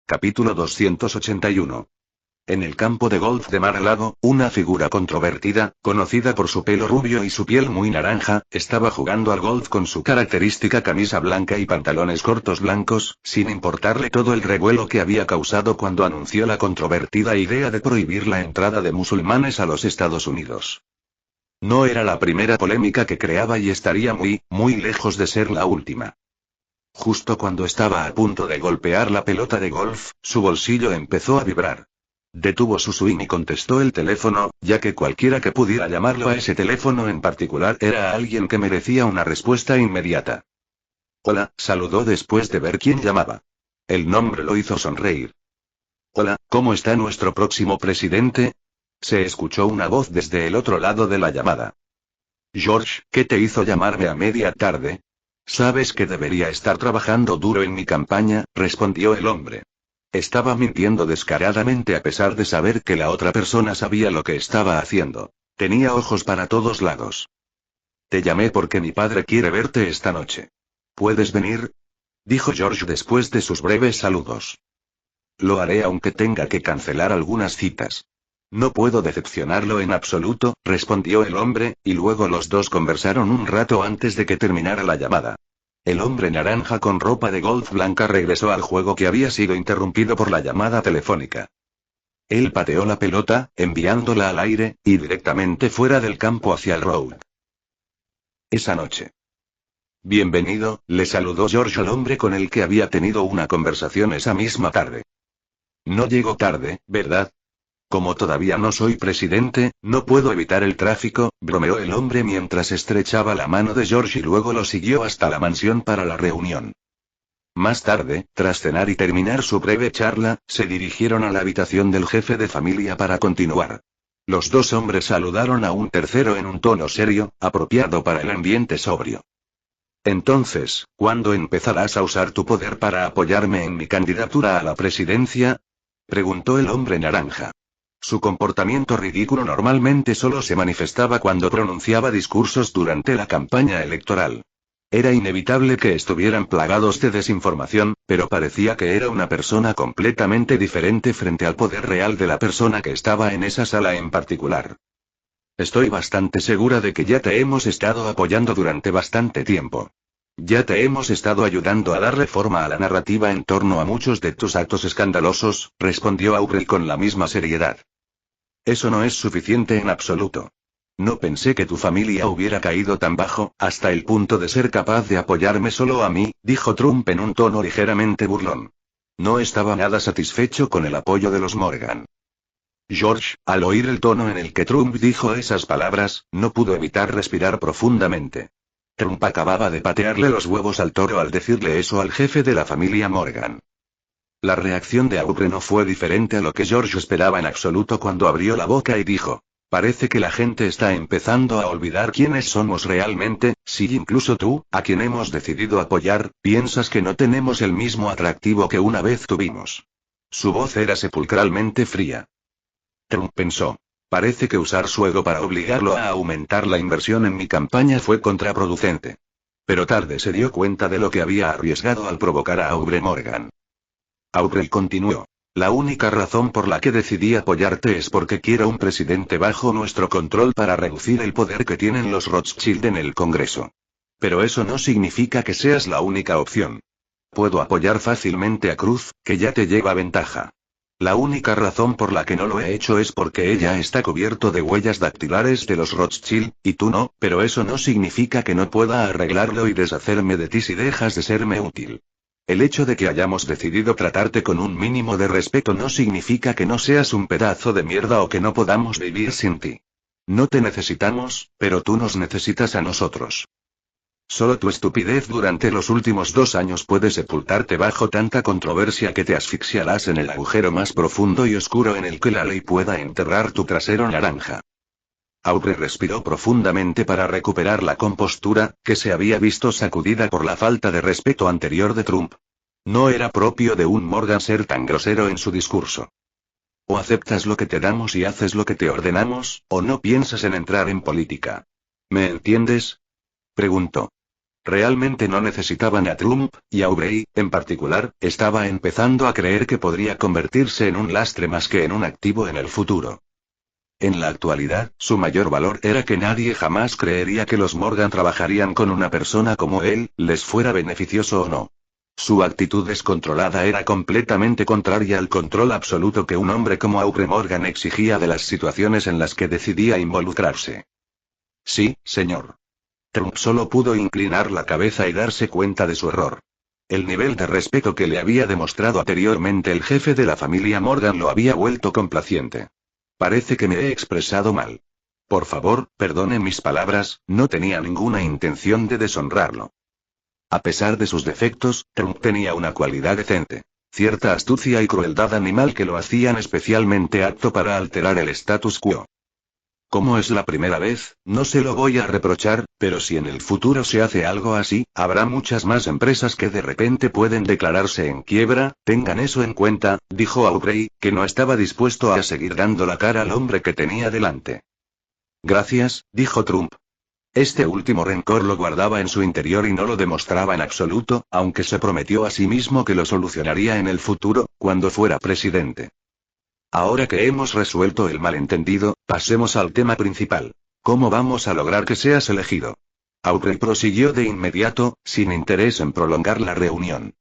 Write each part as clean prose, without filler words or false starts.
Capítulo 281. En el campo de golf de Mar-a-Lago, una figura controvertida, conocida por su pelo rubio y su piel muy naranja, estaba jugando al golf con su característica camisa blanca y pantalones cortos blancos, sin importarle todo el revuelo que había causado cuando anunció la controvertida idea de prohibir la entrada de musulmanes a los Estados Unidos. No era la primera polémica que creaba y estaría muy lejos de ser la última. Justo cuando estaba a punto de golpear la pelota de golf, su bolsillo empezó a vibrar. Detuvo su swing y contestó el teléfono, ya que cualquiera que pudiera llamarlo a ese teléfono en particular era alguien que merecía una respuesta inmediata. Hola, saludó después de ver quién llamaba. El nombre lo hizo sonreír. Hola, ¿cómo está nuestro próximo presidente? Se escuchó una voz desde el otro lado de la llamada. George, ¿qué te hizo llamarme a media tarde? Sabes que debería estar trabajando duro en mi campaña, respondió el hombre. Estaba mintiendo descaradamente a pesar de saber que la otra persona sabía lo que estaba haciendo. Tenía ojos para todos lados. Te llamé porque mi padre quiere verte esta noche. ¿Puedes venir? Dijo George después de sus breves saludos. Lo haré aunque tenga que cancelar algunas citas. No puedo decepcionarlo en absoluto, respondió el hombre, y luego los dos conversaron un rato antes de que terminara la llamada. El hombre naranja con ropa de golf blanca regresó al juego que había sido interrumpido por la llamada telefónica. Él pateó la pelota, enviándola al aire, y directamente fuera del campo hacia el road. Esa noche. Bienvenido, le saludó George al hombre con el que había tenido una conversación esa misma tarde. No llego tarde, ¿verdad? Como todavía no soy presidente, no puedo evitar el tráfico, bromeó el hombre mientras estrechaba la mano de George y luego lo siguió hasta la mansión para la reunión. Más tarde, tras cenar y terminar su breve charla, se dirigieron a la habitación del jefe de familia para continuar. Los dos hombres saludaron a un tercero en un tono serio, apropiado para el ambiente sobrio. Entonces, ¿cuándo empezarás a usar tu poder para apoyarme en mi candidatura a la presidencia? Preguntó el hombre naranja. Su comportamiento ridículo normalmente solo se manifestaba cuando pronunciaba discursos durante la campaña electoral. Era inevitable que estuvieran plagados de desinformación, pero parecía que era una persona completamente diferente frente al poder real de la persona que estaba en esa sala en particular. Estoy bastante segura de que ya te hemos estado apoyando durante bastante tiempo. Ya te hemos estado ayudando a darle forma a la narrativa en torno a muchos de tus actos escandalosos, respondió Aubrey con la misma seriedad. Eso no es suficiente en absoluto. No pensé que tu familia hubiera caído tan bajo, hasta el punto de ser capaz de apoyarme solo a mí, dijo Trump en un tono ligeramente burlón. No estaba nada satisfecho con el apoyo de los Morgan. George, al oír el tono en el que Trump dijo esas palabras, no pudo evitar respirar profundamente. Trump acababa de patearle los huevos al toro al decirle eso al jefe de la familia Morgan. La reacción de Aubrey no fue diferente a lo que George esperaba en absoluto cuando abrió la boca y dijo: parece que la gente está empezando a olvidar quiénes somos realmente, si incluso tú, a quien hemos decidido apoyar, piensas que no tenemos el mismo atractivo que una vez tuvimos. Su voz era sepulcralmente fría. Trump pensó. Parece que usar su ego para obligarlo a aumentar la inversión en mi campaña fue contraproducente. Pero tarde se dio cuenta de lo que había arriesgado al provocar a Aubrey Morgan. Aubrey continuó. La única razón por la que decidí apoyarte es porque quiero un presidente bajo nuestro control para reducir el poder que tienen los Rothschild en el Congreso. Pero eso no significa que seas la única opción. Puedo apoyar fácilmente a Cruz, que ya te lleva ventaja. La única razón por la que no lo he hecho es porque ella está cubierto de huellas dactilares de los Rothschild, y tú no, pero eso no significa que no pueda arreglarlo y deshacerme de ti si dejas de serme útil. El hecho de que hayamos decidido tratarte con un mínimo de respeto no significa que no seas un pedazo de mierda o que no podamos vivir sin ti. No te necesitamos, pero tú nos necesitas a nosotros. Solo tu estupidez durante los últimos 2 años puede sepultarte bajo tanta controversia que te asfixiarás en el agujero más profundo y oscuro en el que la ley pueda enterrar tu trasero naranja. Aubrey respiró profundamente para recuperar la compostura, que se había visto sacudida por la falta de respeto anterior de Trump. No era propio de un Morgan ser tan grosero en su discurso. O aceptas lo que te damos y haces lo que te ordenamos, o no piensas en entrar en política. ¿Me entiendes? Preguntó. Realmente no necesitaban a Trump, y Aubrey, en particular, estaba empezando a creer que podría convertirse en un lastre más que en un activo en el futuro. En la actualidad, su mayor valor era que nadie jamás creería que los Morgan trabajarían con una persona como él, les fuera beneficioso o no. Su actitud descontrolada era completamente contraria al control absoluto que un hombre como Aubrey Morgan exigía de las situaciones en las que decidía involucrarse. Sí, señor. Trump solo pudo inclinar la cabeza y darse cuenta de su error. El nivel de respeto que le había demostrado anteriormente el jefe de la familia Morgan lo había vuelto complaciente. Parece que me he expresado mal. Por favor, perdone mis palabras, no tenía ninguna intención de deshonrarlo. A pesar de sus defectos, Trump tenía una cualidad decente. Cierta astucia y crueldad animal que lo hacían especialmente apto para alterar el status quo. Como es la primera vez, no se lo voy a reprochar, pero si en el futuro se hace algo así, habrá muchas más empresas que de repente pueden declararse en quiebra, tengan eso en cuenta, dijo Aubrey, que no estaba dispuesto a seguir dando la cara al hombre que tenía delante. Gracias, dijo Trump. Este último rencor lo guardaba en su interior y no lo demostraba en absoluto, aunque se prometió a sí mismo que lo solucionaría en el futuro, cuando fuera presidente. Ahora que hemos resuelto el malentendido, pasemos al tema principal. ¿Cómo vamos a lograr que seas elegido? Aubrey prosiguió de inmediato, sin interés en prolongar la reunión.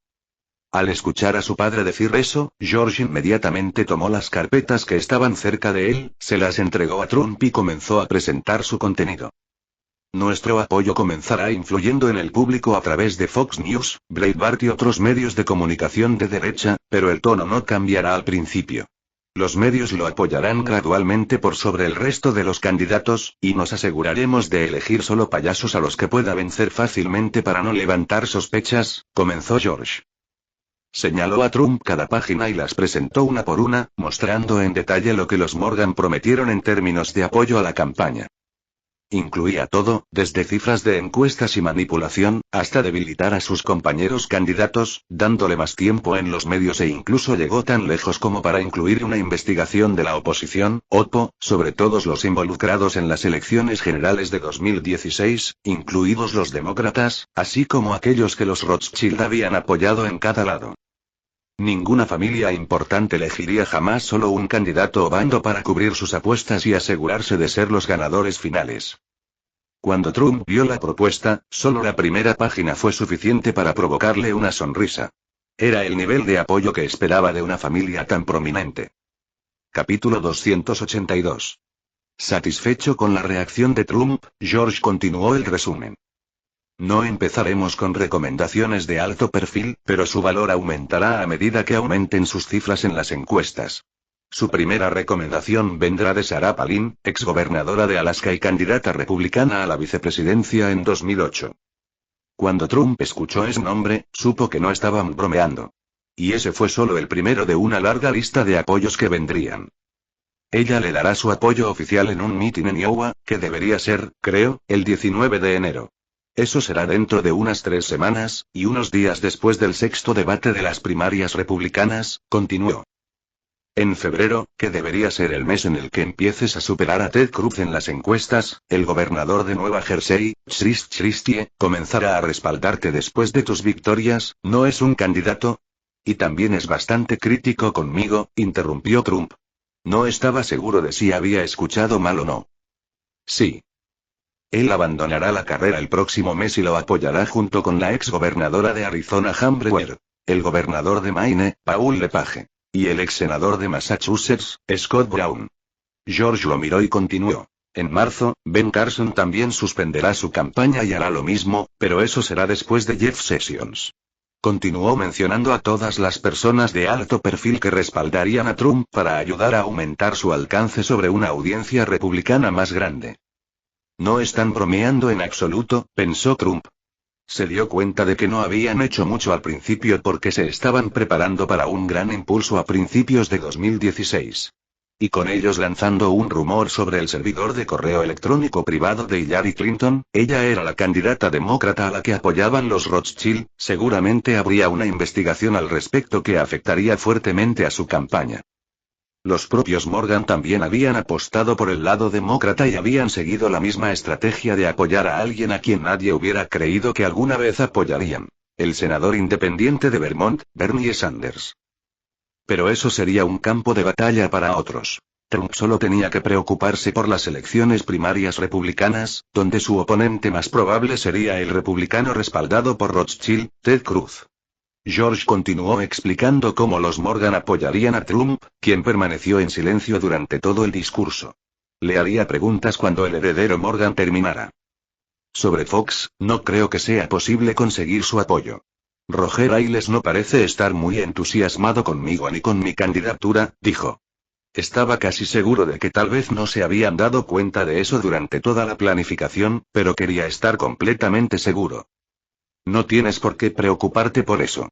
Al escuchar a su padre decir eso, George inmediatamente tomó las carpetas que estaban cerca de él, se las entregó a Trump y comenzó a presentar su contenido. Nuestro apoyo comenzará influyendo en el público a través de Fox News, Breitbart y otros medios de comunicación de derecha, pero el tono no cambiará al principio. Los medios lo apoyarán gradualmente por sobre el resto de los candidatos, y nos aseguraremos de elegir solo payasos a los que pueda vencer fácilmente para no levantar sospechas, comenzó George. Señaló a Trump cada página y las presentó una por una, mostrando en detalle lo que los Morgan prometieron en términos de apoyo a la campaña. Incluía todo, desde cifras de encuestas y manipulación, hasta debilitar a sus compañeros candidatos, dándole más tiempo en los medios e incluso llegó tan lejos como para incluir una investigación de la oposición, OPO, sobre todos los involucrados en las elecciones generales de 2016, incluidos los demócratas, así como aquellos que los Rothschild habían apoyado en cada lado. Ninguna familia importante elegiría jamás solo un candidato o bando para cubrir sus apuestas y asegurarse de ser los ganadores finales. Cuando Trump vio la propuesta, solo la primera página fue suficiente para provocarle una sonrisa. Era el nivel de apoyo que esperaba de una familia tan prominente. Capítulo 282. Satisfecho con la reacción de Trump, George continuó el resumen. No empezaremos con recomendaciones de alto perfil, pero su valor aumentará a medida que aumenten sus cifras en las encuestas. Su primera recomendación vendrá de Sarah Palin, exgobernadora de Alaska y candidata republicana a la vicepresidencia en 2008. Cuando Trump escuchó ese nombre, supo que no estaban bromeando. Y ese fue solo el primero de una larga lista de apoyos que vendrían. Ella le dará su apoyo oficial en un mitin en Iowa, que debería ser, creo, el 19 de enero. Eso será dentro de unas 3 semanas, y unos días después del sexto debate de las primarias republicanas, continuó. En febrero, que debería ser el mes en el que empieces a superar a Ted Cruz en las encuestas, el gobernador de Nueva Jersey, Chris Christie, comenzará a respaldarte después de tus victorias, ¿no es un candidato? Y también es bastante crítico conmigo, interrumpió Trump. No estaba seguro de si había escuchado mal o no. Sí. Él abandonará la carrera el próximo mes y lo apoyará junto con la exgobernadora de Arizona Ham Brewer, el gobernador de Maine, Paul LePage, y el ex senador de Massachusetts, Scott Brown. George lo miró y continuó. En marzo, Ben Carson también suspenderá su campaña y hará lo mismo, pero eso será después de Jeff Sessions. Continuó mencionando a todas las personas de alto perfil que respaldarían a Trump para ayudar a aumentar su alcance sobre una audiencia republicana más grande. No están bromeando en absoluto, pensó Trump. Se dio cuenta de que no habían hecho mucho al principio porque se estaban preparando para un gran impulso a principios de 2016. Y con ellos lanzando un rumor sobre el servidor de correo electrónico privado de Hillary Clinton, ella era la candidata demócrata a la que apoyaban los Rothschild, seguramente habría una investigación al respecto que afectaría fuertemente a su campaña. Los propios Morgan también habían apostado por el lado demócrata y habían seguido la misma estrategia de apoyar a alguien a quien nadie hubiera creído que alguna vez apoyarían. El senador independiente de Vermont, Bernie Sanders. Pero eso sería un campo de batalla para otros. Trump solo tenía que preocuparse por las elecciones primarias republicanas, donde su oponente más probable sería el republicano respaldado por Rothschild, Ted Cruz. George continuó explicando cómo los Morgan apoyarían a Trump, quien permaneció en silencio durante todo el discurso. Le haría preguntas cuando el heredero Morgan terminara. Sobre Fox, no creo que sea posible conseguir su apoyo. Roger Ailes no parece estar muy entusiasmado conmigo ni con mi candidatura, dijo. Estaba casi seguro de que tal vez no se habían dado cuenta de eso durante toda la planificación, pero quería estar completamente seguro. No tienes por qué preocuparte por eso.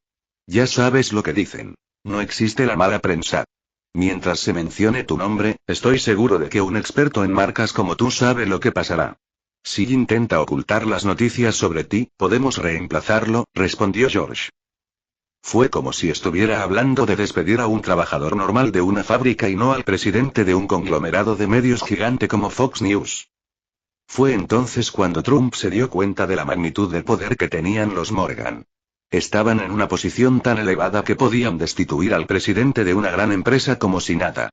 Ya sabes lo que dicen. No existe la mala prensa. Mientras se mencione tu nombre, estoy seguro de que un experto en marcas como tú sabe lo que pasará. Si intenta ocultar las noticias sobre ti, podemos reemplazarlo, respondió George. Fue como si estuviera hablando de despedir a un trabajador normal de una fábrica y no al presidente de un conglomerado de medios gigante como Fox News. Fue entonces cuando Trump se dio cuenta de la magnitud del poder que tenían los Morgan. Estaban en una posición tan elevada que podían destituir al presidente de una gran empresa como si nada.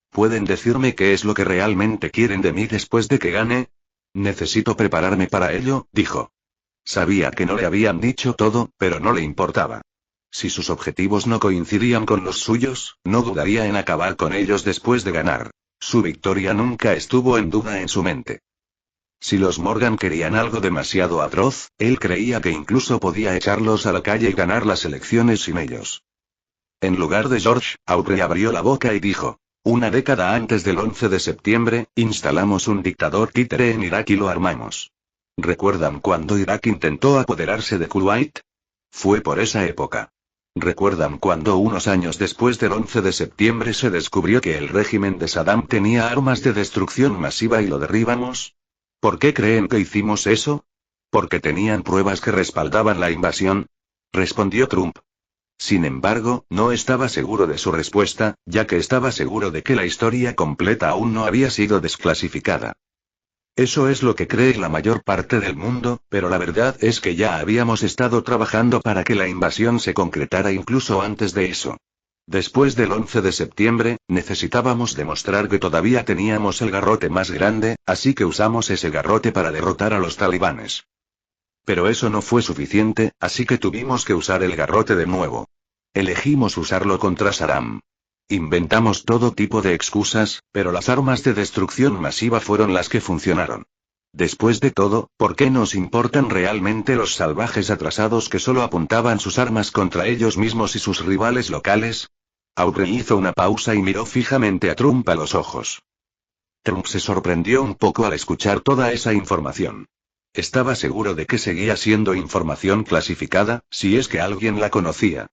¿Pueden decirme qué es lo que realmente quieren de mí después de que gane? Necesito prepararme para ello, dijo. Sabía que no le habían dicho todo, pero no le importaba. Si sus objetivos no coincidían con los suyos, no dudaría en acabar con ellos después de ganar. Su victoria nunca estuvo en duda en su mente. Si los Morgan querían algo demasiado atroz, él creía que incluso podía echarlos a la calle y ganar las elecciones sin ellos. En lugar de George, Aubrey abrió la boca y dijo. Una década antes del 11 de septiembre, instalamos un dictador títere en Irak y lo armamos. ¿Recuerdan cuando Irak intentó apoderarse de Kuwait? Fue por esa época. ¿Recuerdan cuando unos años después del 11 de septiembre se descubrió que el régimen de Saddam tenía armas de destrucción masiva y lo derribamos? ¿Por qué creen que hicimos eso? ¿Porque tenían pruebas que respaldaban la invasión? Respondió Trump. Sin embargo, no estaba seguro de su respuesta, ya que estaba seguro de que la historia completa aún no había sido desclasificada. Eso es lo que cree la mayor parte del mundo, pero la verdad es que ya habíamos estado trabajando para que la invasión se concretara incluso antes de eso. Después del 11 de septiembre, necesitábamos demostrar que todavía teníamos el garrote más grande, así que usamos ese garrote para derrotar a los talibanes. Pero eso no fue suficiente, así que tuvimos que usar el garrote de nuevo. Elegimos usarlo contra Saddam. Inventamos todo tipo de excusas, pero las armas de destrucción masiva fueron las que funcionaron. Después de todo, ¿por qué nos importan realmente los salvajes atrasados que solo apuntaban sus armas contra ellos mismos y sus rivales locales? Aubrey hizo una pausa y miró fijamente a Trump a los ojos. Trump se sorprendió un poco al escuchar toda esa información. Estaba seguro de que seguía siendo información clasificada, si es que alguien la conocía.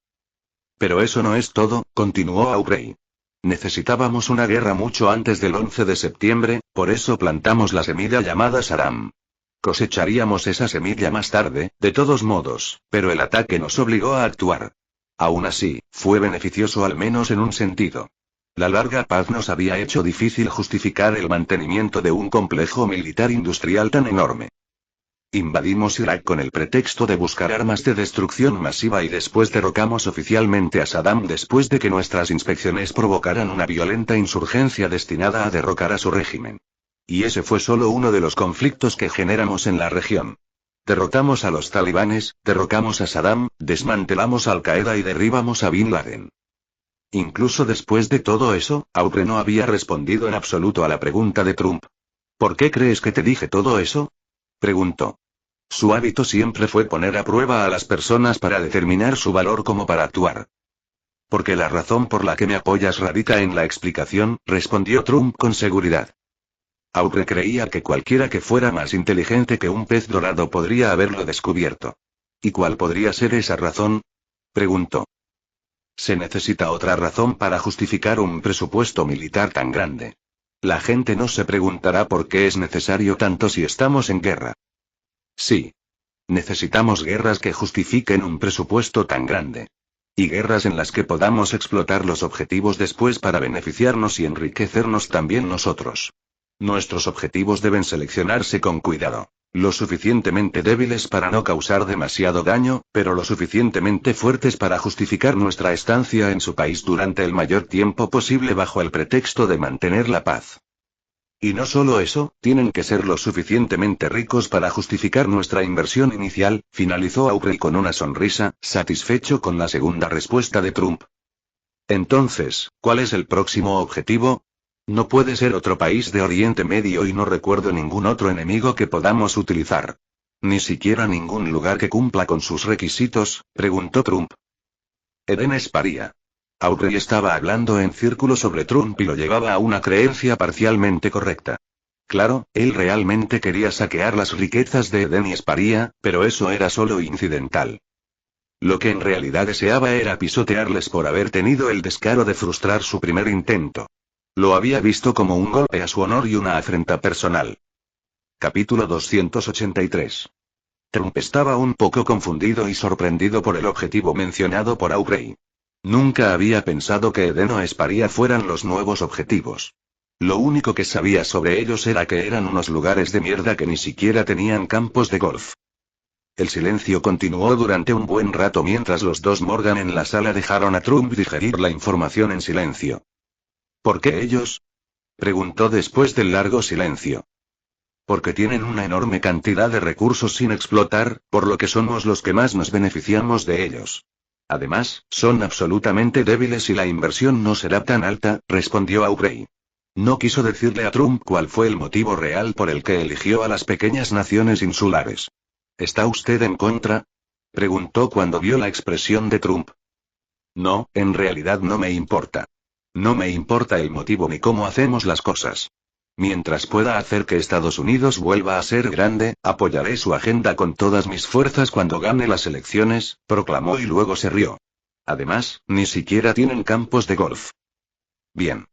Pero eso no es todo, continuó Aubrey. Necesitábamos una guerra mucho antes del 11 de septiembre, por eso plantamos la semilla llamada Saddam. Cosecharíamos esa semilla más tarde, de todos modos, pero el ataque nos obligó a actuar. Aún así, fue beneficioso al menos en un sentido. La larga paz nos había hecho difícil justificar el mantenimiento de un complejo militar industrial tan enorme. Invadimos Irak con el pretexto de buscar armas de destrucción masiva y después derrocamos oficialmente a Saddam después de que nuestras inspecciones provocaran una violenta insurgencia destinada a derrocar a su régimen. Y ese fue solo uno de los conflictos que generamos en la región. Derrotamos a los talibanes, derrocamos a Saddam, desmantelamos Al-Qaeda y derribamos a Bin Laden. Incluso después de todo eso, Aubrey no había respondido en absoluto a la pregunta de Trump. ¿Por qué crees que te dije todo eso? Preguntó. Su hábito siempre fue poner a prueba a las personas para determinar su valor como para actuar. Porque la razón por la que me apoyas radica en la explicación, respondió Trump con seguridad. Aubrey creía que cualquiera que fuera más inteligente que un pez dorado podría haberlo descubierto. ¿Y cuál podría ser esa razón? Preguntó. Se necesita otra razón para justificar un presupuesto militar tan grande. La gente no se preguntará por qué es necesario tanto si estamos en guerra. Sí. Necesitamos guerras que justifiquen un presupuesto tan grande. Y guerras en las que podamos explotar los objetivos después para beneficiarnos y enriquecernos también nosotros. Nuestros objetivos deben seleccionarse con cuidado. Lo suficientemente débiles para no causar demasiado daño, pero lo suficientemente fuertes para justificar nuestra estancia en su país durante el mayor tiempo posible bajo el pretexto de mantener la paz. Y no solo eso, tienen que ser lo suficientemente ricos para justificar nuestra inversión inicial, finalizó Aubrey con una sonrisa, satisfecho con la segunda respuesta de Trump. Entonces, ¿cuál es el próximo objetivo? No puede ser otro país de Oriente Medio y no recuerdo ningún otro enemigo que podamos utilizar. ¿Ni siquiera ningún lugar que cumpla con sus requisitos?, preguntó Trump. Eden Esparía. Aubrey estaba hablando en círculo sobre Trump y lo llevaba a una creencia parcialmente correcta. Claro, él realmente quería saquear las riquezas de Eden y Esparía, pero eso era solo incidental. Lo que en realidad deseaba era pisotearles por haber tenido el descaro de frustrar su primer intento. Lo había visto como un golpe a su honor y una afrenta personal. Capítulo 283. Trump estaba un poco confundido y sorprendido por el objetivo mencionado por Aubrey. Nunca había pensado que Eden o Esparía fueran los nuevos objetivos. Lo único que sabía sobre ellos era que eran unos lugares de mierda que ni siquiera tenían campos de golf. El silencio continuó durante un buen rato mientras los dos Morgan en la sala dejaron a Trump digerir la información en silencio. ¿Por qué ellos?, preguntó después del largo silencio. Porque tienen una enorme cantidad de recursos sin explotar, por lo que somos los que más nos beneficiamos de ellos. Además, son absolutamente débiles y la inversión no será tan alta, respondió Aubrey. No quiso decirle a Trump cuál fue el motivo real por el que eligió a las pequeñas naciones insulares. ¿Está usted en contra?, preguntó cuando vio la expresión de Trump. No, en realidad no me importa. No me importa el motivo ni cómo hacemos las cosas. Mientras pueda hacer que Estados Unidos vuelva a ser grande, apoyaré su agenda con todas mis fuerzas cuando gane las elecciones, proclamó y luego se rió. Además, ni siquiera tienen campos de golf. Bien.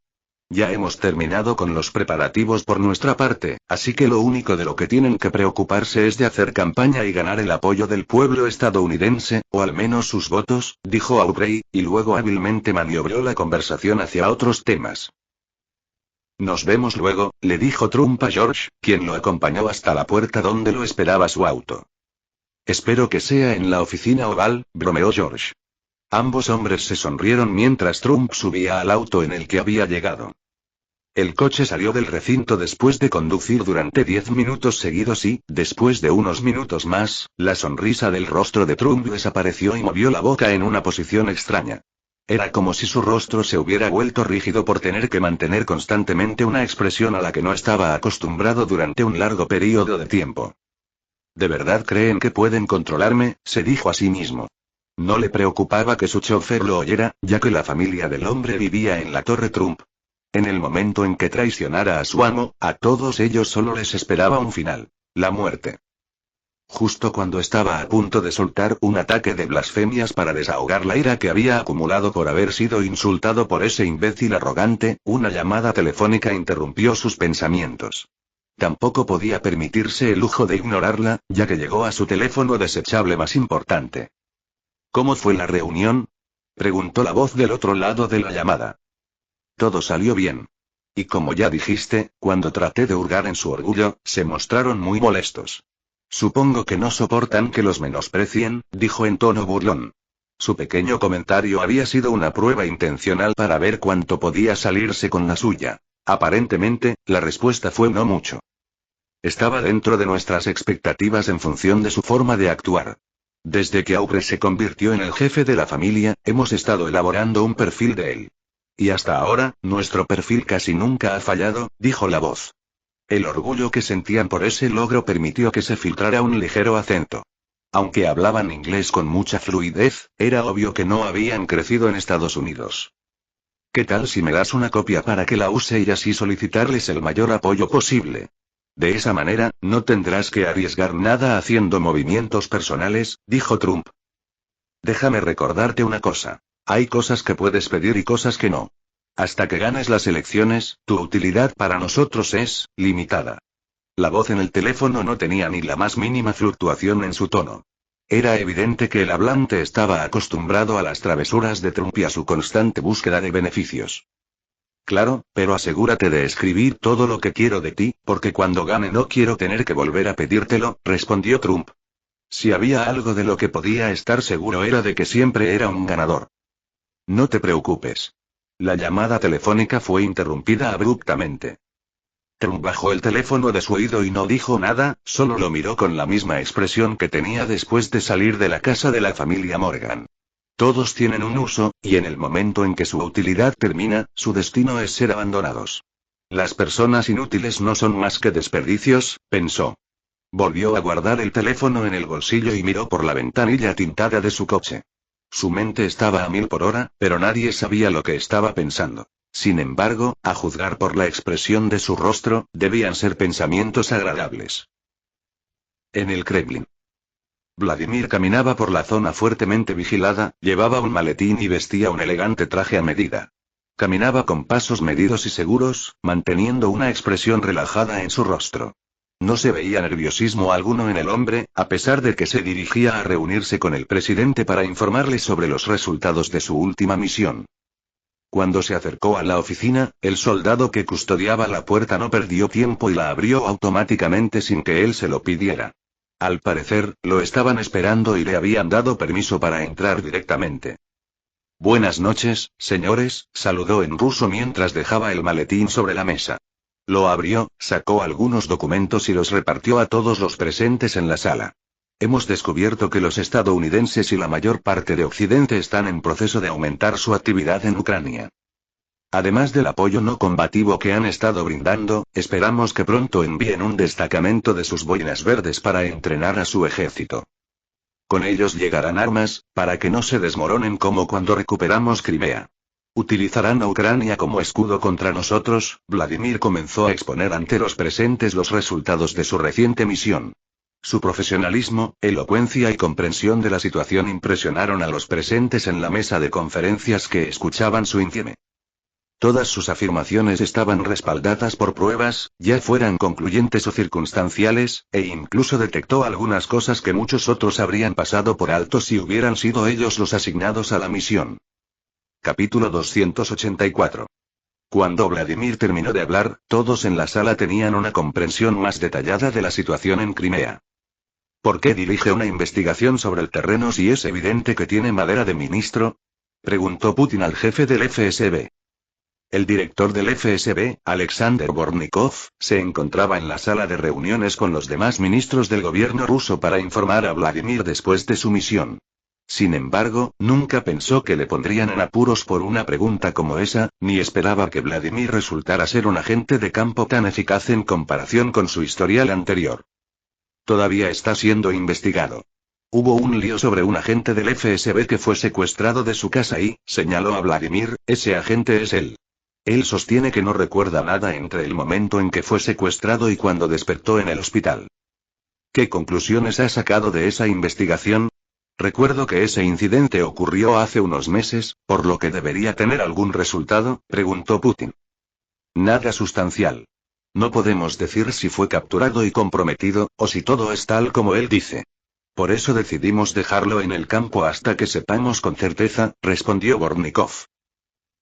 Ya hemos terminado con los preparativos por nuestra parte, así que lo único de lo que tienen que preocuparse es de hacer campaña y ganar el apoyo del pueblo estadounidense, o al menos sus votos, dijo Aubrey, y luego hábilmente maniobró la conversación hacia otros temas. Nos vemos luego, le dijo Trump a George, quien lo acompañó hasta la puerta donde lo esperaba su auto. Espero que sea en la oficina oval, bromeó George. Ambos hombres se sonrieron mientras Trump subía al auto en el que había llegado. El coche salió del recinto después de conducir durante 10 minutos seguidos y, después de unos minutos más, la sonrisa del rostro de Trump desapareció y movió la boca en una posición extraña. Era como si su rostro se hubiera vuelto rígido por tener que mantener constantemente una expresión a la que no estaba acostumbrado durante un largo período de tiempo. ¿De verdad creen que pueden controlarme?, se dijo a sí mismo. No le preocupaba que su chofer lo oyera, ya que la familia del hombre vivía en la Torre Trump. En el momento en que traicionara a su amo, a todos ellos solo les esperaba un final: la muerte. Justo cuando estaba a punto de soltar un ataque de blasfemias para desahogar la ira que había acumulado por haber sido insultado por ese imbécil arrogante, una llamada telefónica interrumpió sus pensamientos. Tampoco podía permitirse el lujo de ignorarla, ya que llegó a su teléfono desechable más importante. ¿Cómo fue la reunión?, preguntó la voz del otro lado de la llamada. Todo salió bien. Y como ya dijiste, cuando traté de hurgar en su orgullo, se mostraron muy molestos. Supongo que no soportan que los menosprecien, dijo en tono burlón. Su pequeño comentario había sido una prueba intencional para ver cuánto podía salirse con la suya. Aparentemente, la respuesta fue no mucho. Estaba dentro de nuestras expectativas en función de su forma de actuar. Desde que Aubrey se convirtió en el jefe de la familia, hemos estado elaborando un perfil de él. Y hasta ahora, nuestro perfil casi nunca ha fallado, dijo la voz. El orgullo que sentían por ese logro permitió que se filtrara un ligero acento. Aunque hablaban inglés con mucha fluidez, era obvio que no habían crecido en Estados Unidos. ¿Qué tal si me das una copia para que la use y así solicitarles el mayor apoyo posible? De esa manera, no tendrás que arriesgar nada haciendo movimientos personales, dijo Trump. Déjame recordarte una cosa. Hay cosas que puedes pedir y cosas que no. Hasta que ganes las elecciones, tu utilidad para nosotros es limitada. La voz en el teléfono no tenía ni la más mínima fluctuación en su tono. Era evidente que el hablante estaba acostumbrado a las travesuras de Trump y a su constante búsqueda de beneficios. Claro, pero asegúrate de escribir todo lo que quiero de ti, porque cuando gane no quiero tener que volver a pedírtelo, respondió Trump. Si había algo de lo que podía estar seguro era de que siempre era un ganador. No te preocupes. La llamada telefónica fue interrumpida abruptamente. Trump bajó el teléfono de su oído y no dijo nada, solo lo miró con la misma expresión que tenía después de salir de la casa de la familia Morgan. Todos tienen un uso, y en el momento en que su utilidad termina, su destino es ser abandonados. Las personas inútiles no son más que desperdicios, pensó. Volvió a guardar el teléfono en el bolsillo y miró por la ventanilla tintada de su coche. Su mente estaba a 1000 por hora, pero nadie sabía lo que estaba pensando. Sin embargo, a juzgar por la expresión de su rostro, debían ser pensamientos agradables. En el Kremlin. Vladimir caminaba por la zona fuertemente vigilada, llevaba un maletín y vestía un elegante traje a medida. Caminaba con pasos medidos y seguros, manteniendo una expresión relajada en su rostro. No se veía nerviosismo alguno en el hombre, a pesar de que se dirigía a reunirse con el presidente para informarle sobre los resultados de su última misión. Cuando se acercó a la oficina, el soldado que custodiaba la puerta no perdió tiempo y la abrió automáticamente sin que él se lo pidiera. Al parecer, lo estaban esperando y le habían dado permiso para entrar directamente. Buenas noches, señores, saludó en ruso mientras dejaba el maletín sobre la mesa. Lo abrió, sacó algunos documentos y los repartió a todos los presentes en la sala. Hemos descubierto que los estadounidenses y la mayor parte de Occidente están en proceso de aumentar su actividad en Ucrania. Además del apoyo no combativo que han estado brindando, esperamos que pronto envíen un destacamento de sus boinas verdes para entrenar a su ejército. Con ellos llegarán armas, para que no se desmoronen como cuando recuperamos Crimea. Utilizarán a Ucrania como escudo contra nosotros. Vladimir comenzó a exponer ante los presentes los resultados de su reciente misión. Su profesionalismo, elocuencia y comprensión de la situación impresionaron a los presentes en la mesa de conferencias que escuchaban su informe. Todas sus afirmaciones estaban respaldadas por pruebas, ya fueran concluyentes o circunstanciales, e incluso detectó algunas cosas que muchos otros habrían pasado por alto si hubieran sido ellos los asignados a la misión. Capítulo 284. Cuando Vladimir terminó de hablar, todos en la sala tenían una comprensión más detallada de la situación en Crimea. ¿Por qué dirige una investigación sobre el terreno si es evidente que tiene madera de ministro? Preguntó Putin al jefe del FSB. El director del FSB, Alexander Bornikov, se encontraba en la sala de reuniones con los demás ministros del gobierno ruso para informar a Vladimir después de su misión. Sin embargo, nunca pensó que le pondrían en apuros por una pregunta como esa, ni esperaba que Vladimir resultara ser un agente de campo tan eficaz en comparación con su historial anterior. Todavía está siendo investigado. Hubo un lío sobre un agente del FSB que fue secuestrado de su casa y, señaló a Vladimir, ese agente es él. Él sostiene que no recuerda nada entre el momento en que fue secuestrado y cuando despertó en el hospital. ¿Qué conclusiones ha sacado de esa investigación? Recuerdo que ese incidente ocurrió hace unos meses, por lo que debería tener algún resultado, preguntó Putin. Nada sustancial. No podemos decir si fue capturado y comprometido, o si todo es tal como él dice. Por eso decidimos dejarlo en el campo hasta que sepamos con certeza, respondió Bornikov.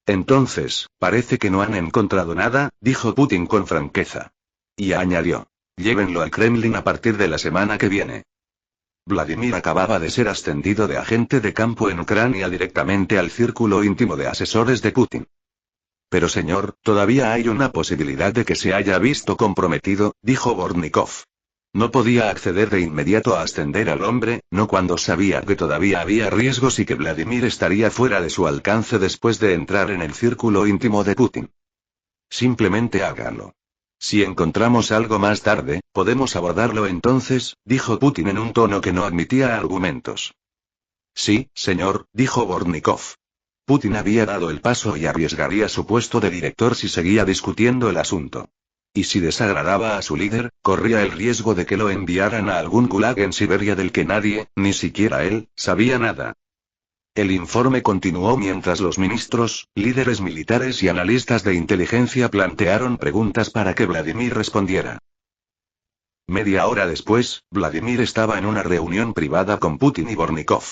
Entonces, parece que no han encontrado nada, dijo Putin con franqueza. Y añadió. Llévenlo al Kremlin a partir de la semana que viene. Vladimir acababa de ser ascendido de agente de campo en Ucrania directamente al círculo íntimo de asesores de Putin. Pero señor, todavía hay una posibilidad de que se haya visto comprometido, dijo Bornikov. No podía acceder de inmediato a ascender al hombre, no cuando sabía que todavía había riesgos y que Vladimir estaría fuera de su alcance después de entrar en el círculo íntimo de Putin. Simplemente hágalo. Si encontramos algo más tarde, podemos abordarlo entonces, dijo Putin en un tono que no admitía argumentos. Sí, señor, dijo Bornikov. Putin había dado el paso y arriesgaría su puesto de director si seguía discutiendo el asunto. Y si desagradaba a su líder, corría el riesgo de que lo enviaran a algún gulag en Siberia del que nadie, ni siquiera él, sabía nada. El informe continuó mientras los ministros, líderes militares y analistas de inteligencia plantearon preguntas para que Vladimir respondiera. Media hora después, Vladimir estaba en una reunión privada con Putin y Bornikov.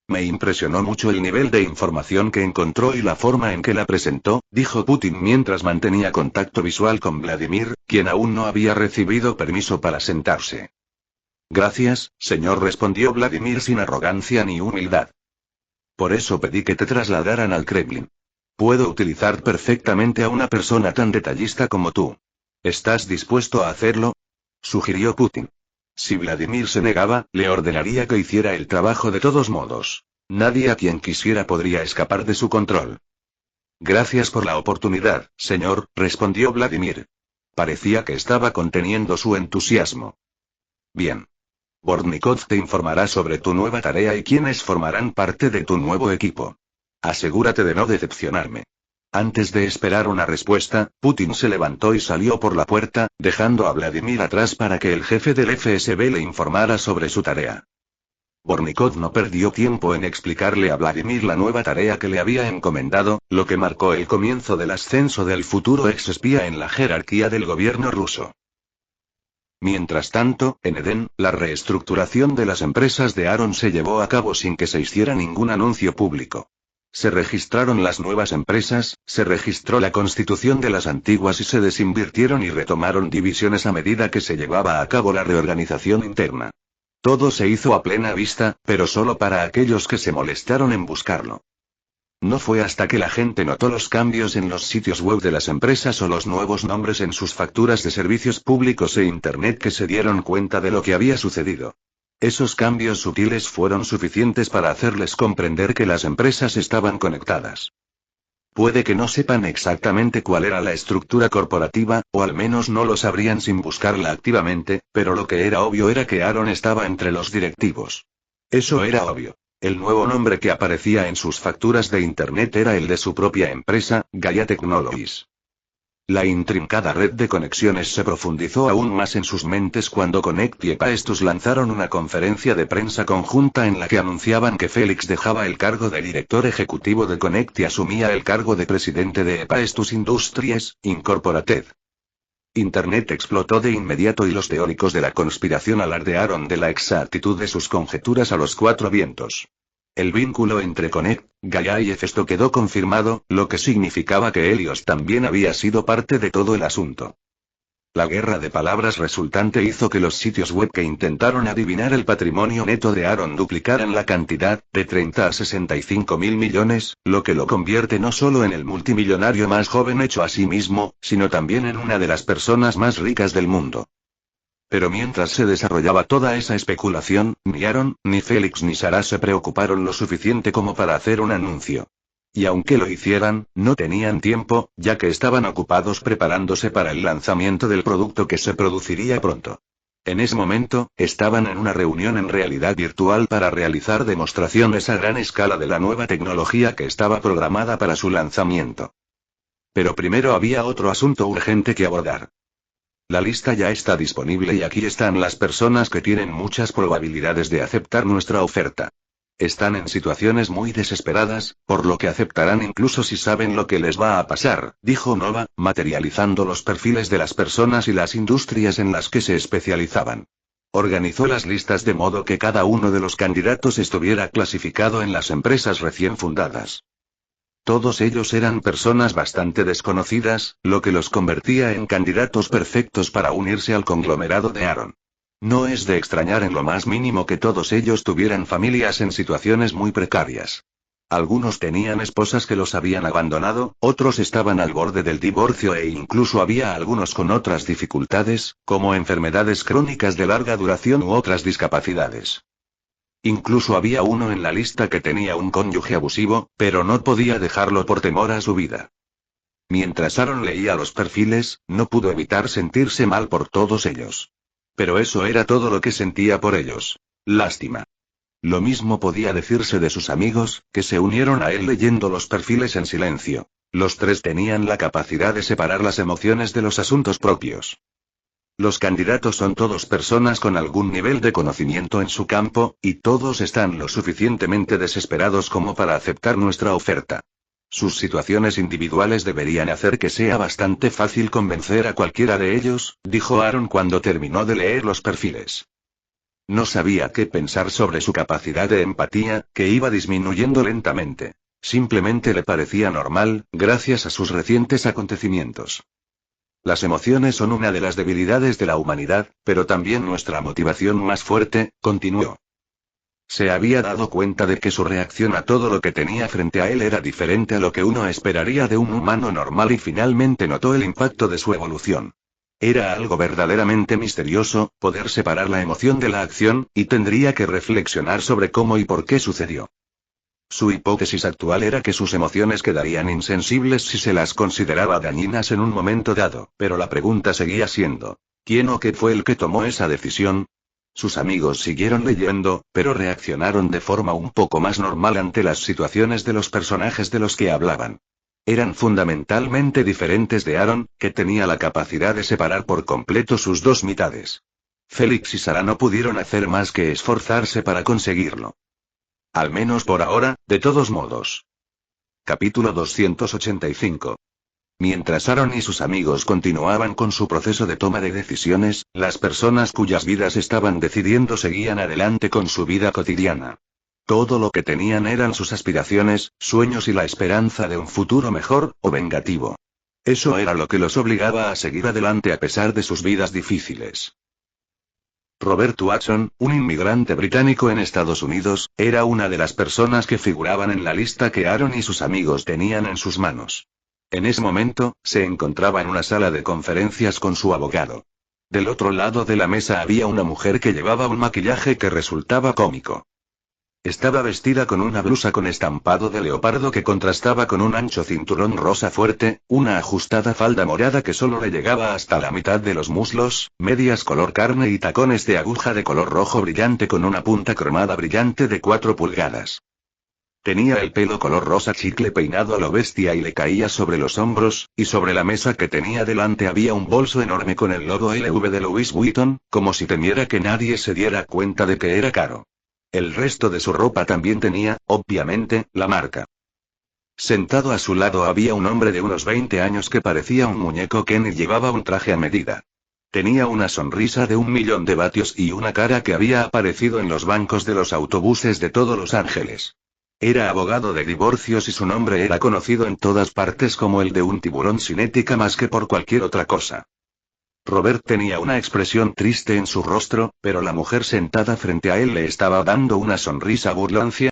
Me impresionó mucho el nivel de información que encontró y la forma en que la presentó, dijo Putin mientras mantenía contacto visual con Vladimir, quien aún no había recibido permiso para sentarse. Gracias, señor, respondió Vladimir sin arrogancia ni humildad. Por eso pedí que te trasladaran al Kremlin. Puedo utilizar perfectamente a una persona tan detallista como tú. ¿Estás dispuesto a hacerlo?, sugirió Putin. Si Vladimir se negaba, le ordenaría que hiciera el trabajo de todos modos. Nadie a quien quisiera podría escapar de su control. Gracias por la oportunidad, señor, respondió Vladimir. Parecía que estaba conteniendo su entusiasmo. Bien. Bornikov te informará sobre tu nueva tarea y quiénes formarán parte de tu nuevo equipo. Asegúrate de no decepcionarme. Antes de esperar una respuesta, Putin se levantó y salió por la puerta, dejando a Vladimir atrás para que el jefe del FSB le informara sobre su tarea. Bornikov no perdió tiempo en explicarle a Vladimir la nueva tarea que le había encomendado, lo que marcó el comienzo del ascenso del futuro ex-espía en la jerarquía del gobierno ruso. Mientras tanto, en Edén, la reestructuración de las empresas de Aaron se llevó a cabo sin que se hiciera ningún anuncio público. Se registraron las nuevas empresas, se registró la constitución de las antiguas y se desinvirtieron y retomaron divisiones a medida que se llevaba a cabo la reorganización interna. Todo se hizo a plena vista, pero solo para aquellos que se molestaron en buscarlo. No fue hasta que la gente notó los cambios en los sitios web de las empresas o los nuevos nombres en sus facturas de servicios públicos e Internet que se dieron cuenta de lo que había sucedido. Esos cambios sutiles fueron suficientes para hacerles comprender que las empresas estaban conectadas. Puede que no sepan exactamente cuál era la estructura corporativa, o al menos no lo sabrían sin buscarla activamente, pero lo que era obvio era que Aaron estaba entre los directivos. Eso era obvio. El nuevo nombre que aparecía en sus facturas de Internet era el de su propia empresa, Gaia Technologies. La intrincada red de conexiones se profundizó aún más en sus mentes cuando Connect y Epaestus lanzaron una conferencia de prensa conjunta en la que anunciaban que Félix dejaba el cargo de director ejecutivo de Connect y asumía el cargo de presidente de Epaestus Industries, Incorporated. Internet explotó de inmediato y los teóricos de la conspiración alardearon de la exactitud de sus conjeturas a los cuatro vientos. El vínculo entre Connect, Gaia y Hefesto quedó confirmado, lo que significaba que Helios también había sido parte de todo el asunto. La guerra de palabras resultante hizo que los sitios web que intentaron adivinar el patrimonio neto de Aaron duplicaran la cantidad, de 30 a 65 mil millones, lo que lo convierte no solo en el multimillonario más joven hecho a sí mismo, sino también en una de las personas más ricas del mundo. Pero mientras se desarrollaba toda esa especulación, ni Aaron, ni Félix ni Sarah se preocuparon lo suficiente como para hacer un anuncio. Y aunque lo hicieran, no tenían tiempo, ya que estaban ocupados preparándose para el lanzamiento del producto que se produciría pronto. En ese momento, estaban en una reunión en realidad virtual para realizar demostraciones a gran escala de la nueva tecnología que estaba programada para su lanzamiento. Pero primero había otro asunto urgente que abordar. La lista ya está disponible y aquí están las personas que tienen muchas probabilidades de aceptar nuestra oferta. Están en situaciones muy desesperadas, por lo que aceptarán incluso si saben lo que les va a pasar, dijo Nova, materializando los perfiles de las personas y las industrias en las que se especializaban. Organizó las listas de modo que cada uno de los candidatos estuviera clasificado en las empresas recién fundadas. Todos ellos eran personas bastante desconocidas, lo que los convertía en candidatos perfectos para unirse al conglomerado de Aaron. No es de extrañar en lo más mínimo que todos ellos tuvieran familias en situaciones muy precarias. Algunos tenían esposas que los habían abandonado, otros estaban al borde del divorcio e incluso había algunos con otras dificultades, como enfermedades crónicas de larga duración u otras discapacidades. Incluso había uno en la lista que tenía un cónyuge abusivo, pero no podía dejarlo por temor a su vida. Mientras Aaron leía los perfiles, no pudo evitar sentirse mal por todos ellos. Pero eso era todo lo que sentía por ellos. Lástima. Lo mismo podía decirse de sus amigos, que se unieron a él leyendo los perfiles en silencio. Los tres tenían la capacidad de separar las emociones de los asuntos propios. Los candidatos son todos personas con algún nivel de conocimiento en su campo, y todos están lo suficientemente desesperados como para aceptar nuestra oferta. Sus situaciones individuales deberían hacer que sea bastante fácil convencer a cualquiera de ellos, dijo Aaron cuando terminó de leer los perfiles. No sabía qué pensar sobre su capacidad de empatía, que iba disminuyendo lentamente. Simplemente le parecía normal, gracias a sus recientes acontecimientos. Las emociones son una de las debilidades de la humanidad, pero también nuestra motivación más fuerte, continuó. Se había dado cuenta de que su reacción a todo lo que tenía frente a él era diferente a lo que uno esperaría de un humano normal y finalmente notó el impacto de su evolución. Era algo verdaderamente misterioso, poder separar la emoción de la acción, y tendría que reflexionar sobre cómo y por qué sucedió. Su hipótesis actual era que sus emociones quedarían insensibles si se las consideraba dañinas en un momento dado, pero la pregunta seguía siendo, ¿quién o qué fue el que tomó esa decisión? Sus amigos siguieron leyendo, pero reaccionaron de forma un poco más normal ante las situaciones de los personajes de los que hablaban. Eran fundamentalmente diferentes de Aaron, que tenía la capacidad de separar por completo sus dos mitades. Félix y Sara no pudieron hacer más que esforzarse para conseguirlo. Al menos por ahora, de todos modos. Capítulo 285. Mientras Aaron y sus amigos continuaban con su proceso de toma de decisiones, las personas cuyas vidas estaban decidiendo seguían adelante con su vida cotidiana. Todo lo que tenían eran sus aspiraciones, sueños y la esperanza de un futuro mejor, o vengativo. Eso era lo que los obligaba a seguir adelante a pesar de sus vidas difíciles. Robert Watson, un inmigrante británico en Estados Unidos, era una de las personas que figuraban en la lista que Aaron y sus amigos tenían en sus manos. En ese momento, se encontraba en una sala de conferencias con su abogado. Del otro lado de la mesa había una mujer que llevaba un maquillaje que resultaba cómico. Estaba vestida con una blusa con estampado de leopardo que contrastaba con un ancho cinturón rosa fuerte, una ajustada falda morada que solo le llegaba hasta la mitad de los muslos, medias color carne y tacones de aguja de color rojo brillante con una punta cromada brillante de 4 pulgadas. Tenía el pelo color rosa chicle peinado a lo bestia y le caía sobre los hombros, y sobre la mesa que tenía delante había un bolso enorme con el logo LV de Louis Vuitton, como si temiera que nadie se diera cuenta de que era caro. El resto de su ropa también tenía, obviamente, la marca. Sentado a su lado había un hombre de unos 20 años que parecía un muñeco Ken y llevaba un traje a medida. Tenía una sonrisa de 1.000.000 de vatios y una cara que había aparecido en los bancos de los autobuses de todos Los Ángeles. Era abogado de divorcios y su nombre era conocido en todas partes como el de un tiburón sin ética más que por cualquier otra cosa. Robert tenía una expresión triste en su rostro, pero la mujer sentada frente a él le estaba dando una sonrisa burloncia.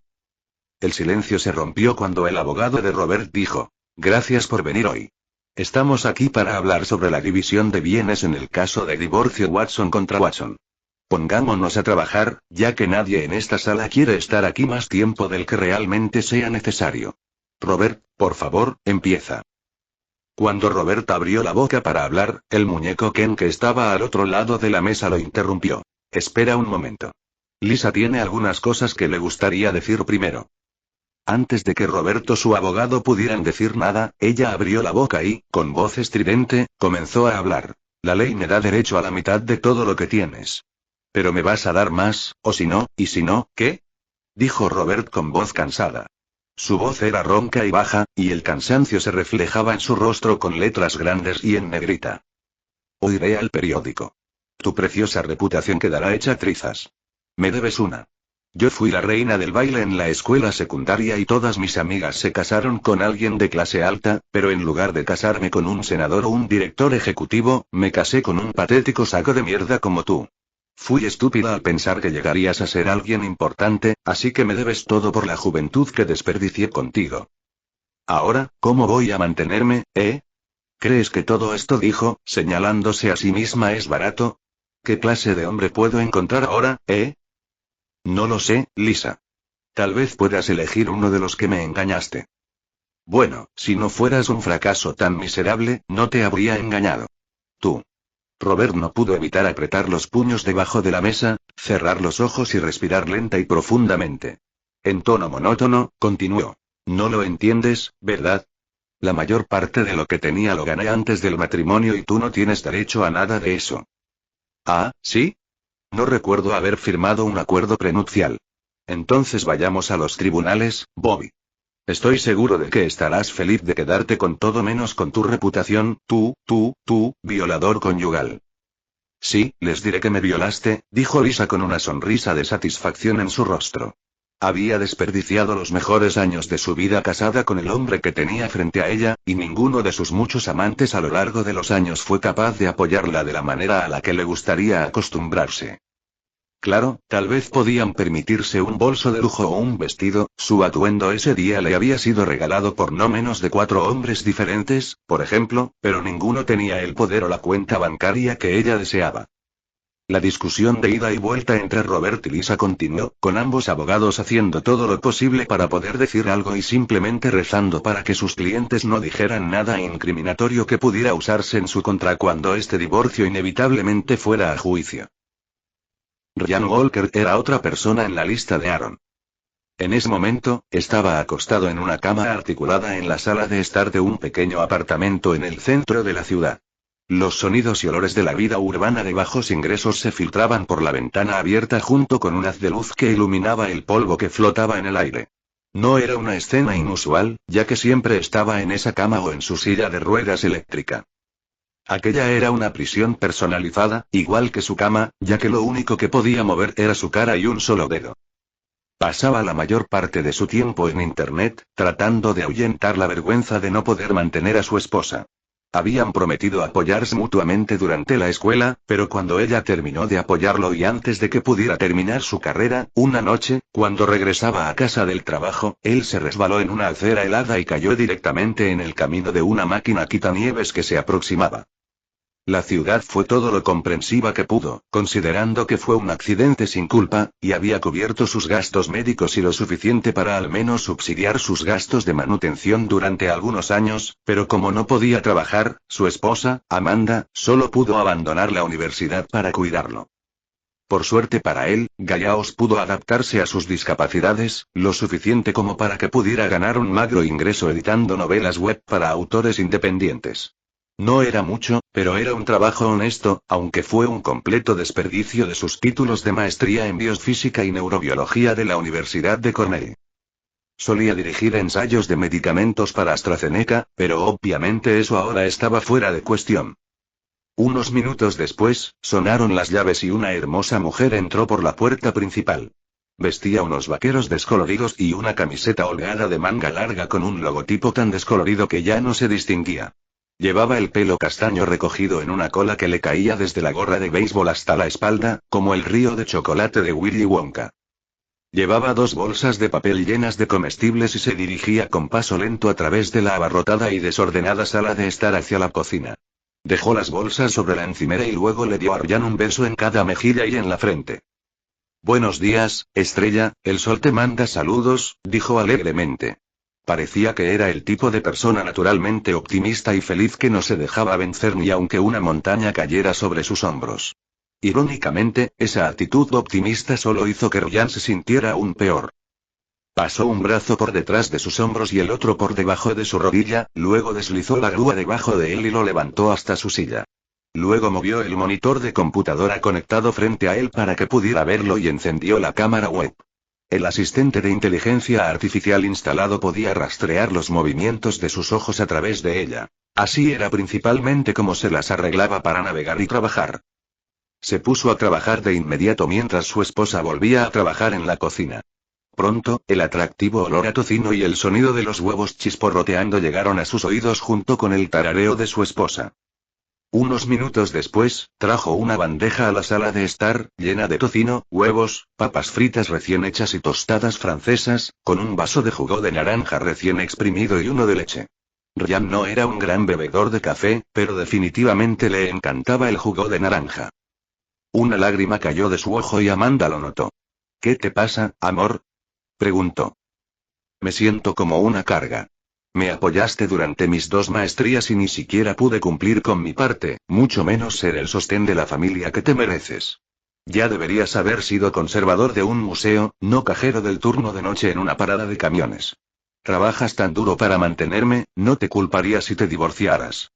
El silencio se rompió cuando el abogado de Robert dijo, «Gracias por venir hoy. Estamos aquí para hablar sobre la división de bienes en el caso de divorcio Watson contra Watson. Pongámonos a trabajar, ya que nadie en esta sala quiere estar aquí más tiempo del que realmente sea necesario. Robert, por favor, empieza». Cuando Robert abrió la boca para hablar, el muñeco Ken que estaba al otro lado de la mesa lo interrumpió. «Espera un momento. Lisa tiene algunas cosas que le gustaría decir primero». Antes de que Roberto su abogado pudieran decir nada, ella abrió la boca y, con voz estridente, comenzó a hablar. «La ley me da derecho a la mitad de todo lo que tienes. Pero me vas a dar más, o si no, y si no, ¿qué?», dijo Robert con voz cansada. Su voz era ronca y baja, y el cansancio se reflejaba en su rostro con letras grandes y en negrita. «Hoy iré al periódico. Tu preciosa reputación quedará hecha trizas. Me debes una. Yo fui la reina del baile en la escuela secundaria y todas mis amigas se casaron con alguien de clase alta, pero en lugar de casarme con un senador o un director ejecutivo, me casé con un patético saco de mierda como tú. Fui estúpida al pensar que llegarías a ser alguien importante, así que me debes todo por la juventud que desperdicié contigo. Ahora, ¿cómo voy a mantenerme, eh? ¿Crees que todo esto dijo, señalándose a sí misma, es barato? ¿Qué clase de hombre puedo encontrar ahora, eh? No lo sé, Lisa. Tal vez puedas elegir uno de los que me engañaste. Bueno, si no fueras un fracaso tan miserable, no te habría engañado. Tú. Robert no pudo evitar apretar los puños debajo de la mesa, cerrar los ojos y respirar lenta y profundamente. En tono monótono, continuó. No lo entiendes, ¿verdad? La mayor parte de lo que tenía lo gané antes del matrimonio y tú no tienes derecho a nada de eso. ¿Ah, sí? No recuerdo haber firmado un acuerdo prenupcial. Entonces vayamos a los tribunales, Bobby. Estoy seguro de que estarás feliz de quedarte con todo menos con tu reputación, tú, violador conyugal. Sí, les diré que me violaste, dijo Lisa con una sonrisa de satisfacción en su rostro. Había desperdiciado los mejores años de su vida casada con el hombre que tenía frente a ella, y ninguno de sus muchos amantes a lo largo de los años fue capaz de apoyarla de la manera a la que le gustaría acostumbrarse. Claro, tal vez podían permitirse un bolso de lujo o un vestido, su atuendo ese día le había sido regalado por no menos de 4 hombres diferentes, por ejemplo, pero ninguno tenía el poder o la cuenta bancaria que ella deseaba. La discusión de ida y vuelta entre Robert y Lisa continuó, con ambos abogados haciendo todo lo posible para poder decir algo y simplemente rezando para que sus clientes no dijeran nada incriminatorio que pudiera usarse en su contra cuando este divorcio inevitablemente fuera a juicio. Ryan Walker era otra persona en la lista de Aaron. En ese momento, estaba acostado en una cama articulada en la sala de estar de un pequeño apartamento en el centro de la ciudad. Los sonidos y olores de la vida urbana de bajos ingresos se filtraban por la ventana abierta junto con un haz de luz que iluminaba el polvo que flotaba en el aire. No era una escena inusual, ya que siempre estaba en esa cama o en su silla de ruedas eléctrica. Aquella era una prisión personalizada, igual que su cama, ya que lo único que podía mover era su cara y un solo dedo. Pasaba la mayor parte de su tiempo en Internet, tratando de ahuyentar la vergüenza de no poder mantener a su esposa. Habían prometido apoyarse mutuamente durante la escuela, pero cuando ella terminó de apoyarlo y antes de que pudiera terminar su carrera, una noche, cuando regresaba a casa del trabajo, él se resbaló en una acera helada y cayó directamente en el camino de una máquina quitanieves que se aproximaba. La ciudad fue todo lo comprensiva que pudo, considerando que fue un accidente sin culpa, y había cubierto sus gastos médicos y lo suficiente para al menos subsidiar sus gastos de manutención durante algunos años, pero como no podía trabajar, su esposa, Amanda, solo pudo abandonar la universidad para cuidarlo. Por suerte para él, Gallaos pudo adaptarse a sus discapacidades, lo suficiente como para que pudiera ganar un magro ingreso editando novelas web para autores independientes. No era mucho, pero era un trabajo honesto, aunque fue un completo desperdicio de sus títulos de maestría en biofísica y neurobiología de la Universidad de Cornell. Solía dirigir ensayos de medicamentos para AstraZeneca, pero obviamente eso ahora estaba fuera de cuestión. Unos minutos después, sonaron las llaves y una hermosa mujer entró por la puerta principal. Vestía unos vaqueros descoloridos y una camiseta holgada de manga larga con un logotipo tan descolorido que ya no se distinguía. Llevaba el pelo castaño recogido en una cola que le caía desde la gorra de béisbol hasta la espalda, como el río de chocolate de Willy Wonka. Llevaba 2 bolsas de papel llenas de comestibles y se dirigía con paso lento a través de la abarrotada y desordenada sala de estar hacia la cocina. Dejó las bolsas sobre la encimera y luego le dio a Ryan un beso en cada mejilla y en la frente. Buenos días, estrella, el sol te manda saludos, dijo alegremente. Parecía que era el tipo de persona naturalmente optimista y feliz que no se dejaba vencer ni aunque una montaña cayera sobre sus hombros. Irónicamente, esa actitud optimista solo hizo que Ryan se sintiera aún peor. Pasó un brazo por detrás de sus hombros y el otro por debajo de su rodilla, luego deslizó la grúa debajo de él y lo levantó hasta su silla. Luego movió el monitor de computadora conectado frente a él para que pudiera verlo y encendió la cámara web. El asistente de inteligencia artificial instalado podía rastrear los movimientos de sus ojos a través de ella. Así era principalmente como se las arreglaba para navegar y trabajar. Se puso a trabajar de inmediato mientras su esposa volvía a trabajar en la cocina. Pronto, el atractivo olor a tocino y el sonido de los huevos chisporroteando llegaron a sus oídos junto con el tarareo de su esposa. Unos minutos después, trajo una bandeja a la sala de estar, llena de tocino, huevos, papas fritas recién hechas y tostadas francesas, con un vaso de jugo de naranja recién exprimido y uno de leche. Ryan no era un gran bebedor de café, pero definitivamente le encantaba el jugo de naranja. Una lágrima cayó de su ojo y Amanda lo notó. ¿Qué te pasa, amor?, preguntó. Me siento como una carga. Me apoyaste durante mis 2 maestrías y ni siquiera pude cumplir con mi parte, mucho menos ser el sostén de la familia que te mereces. Ya deberías haber sido conservador de un museo, no cajero del turno de noche en una parada de camiones. Trabajas tan duro para mantenerme, no te culparía si te divorciaras.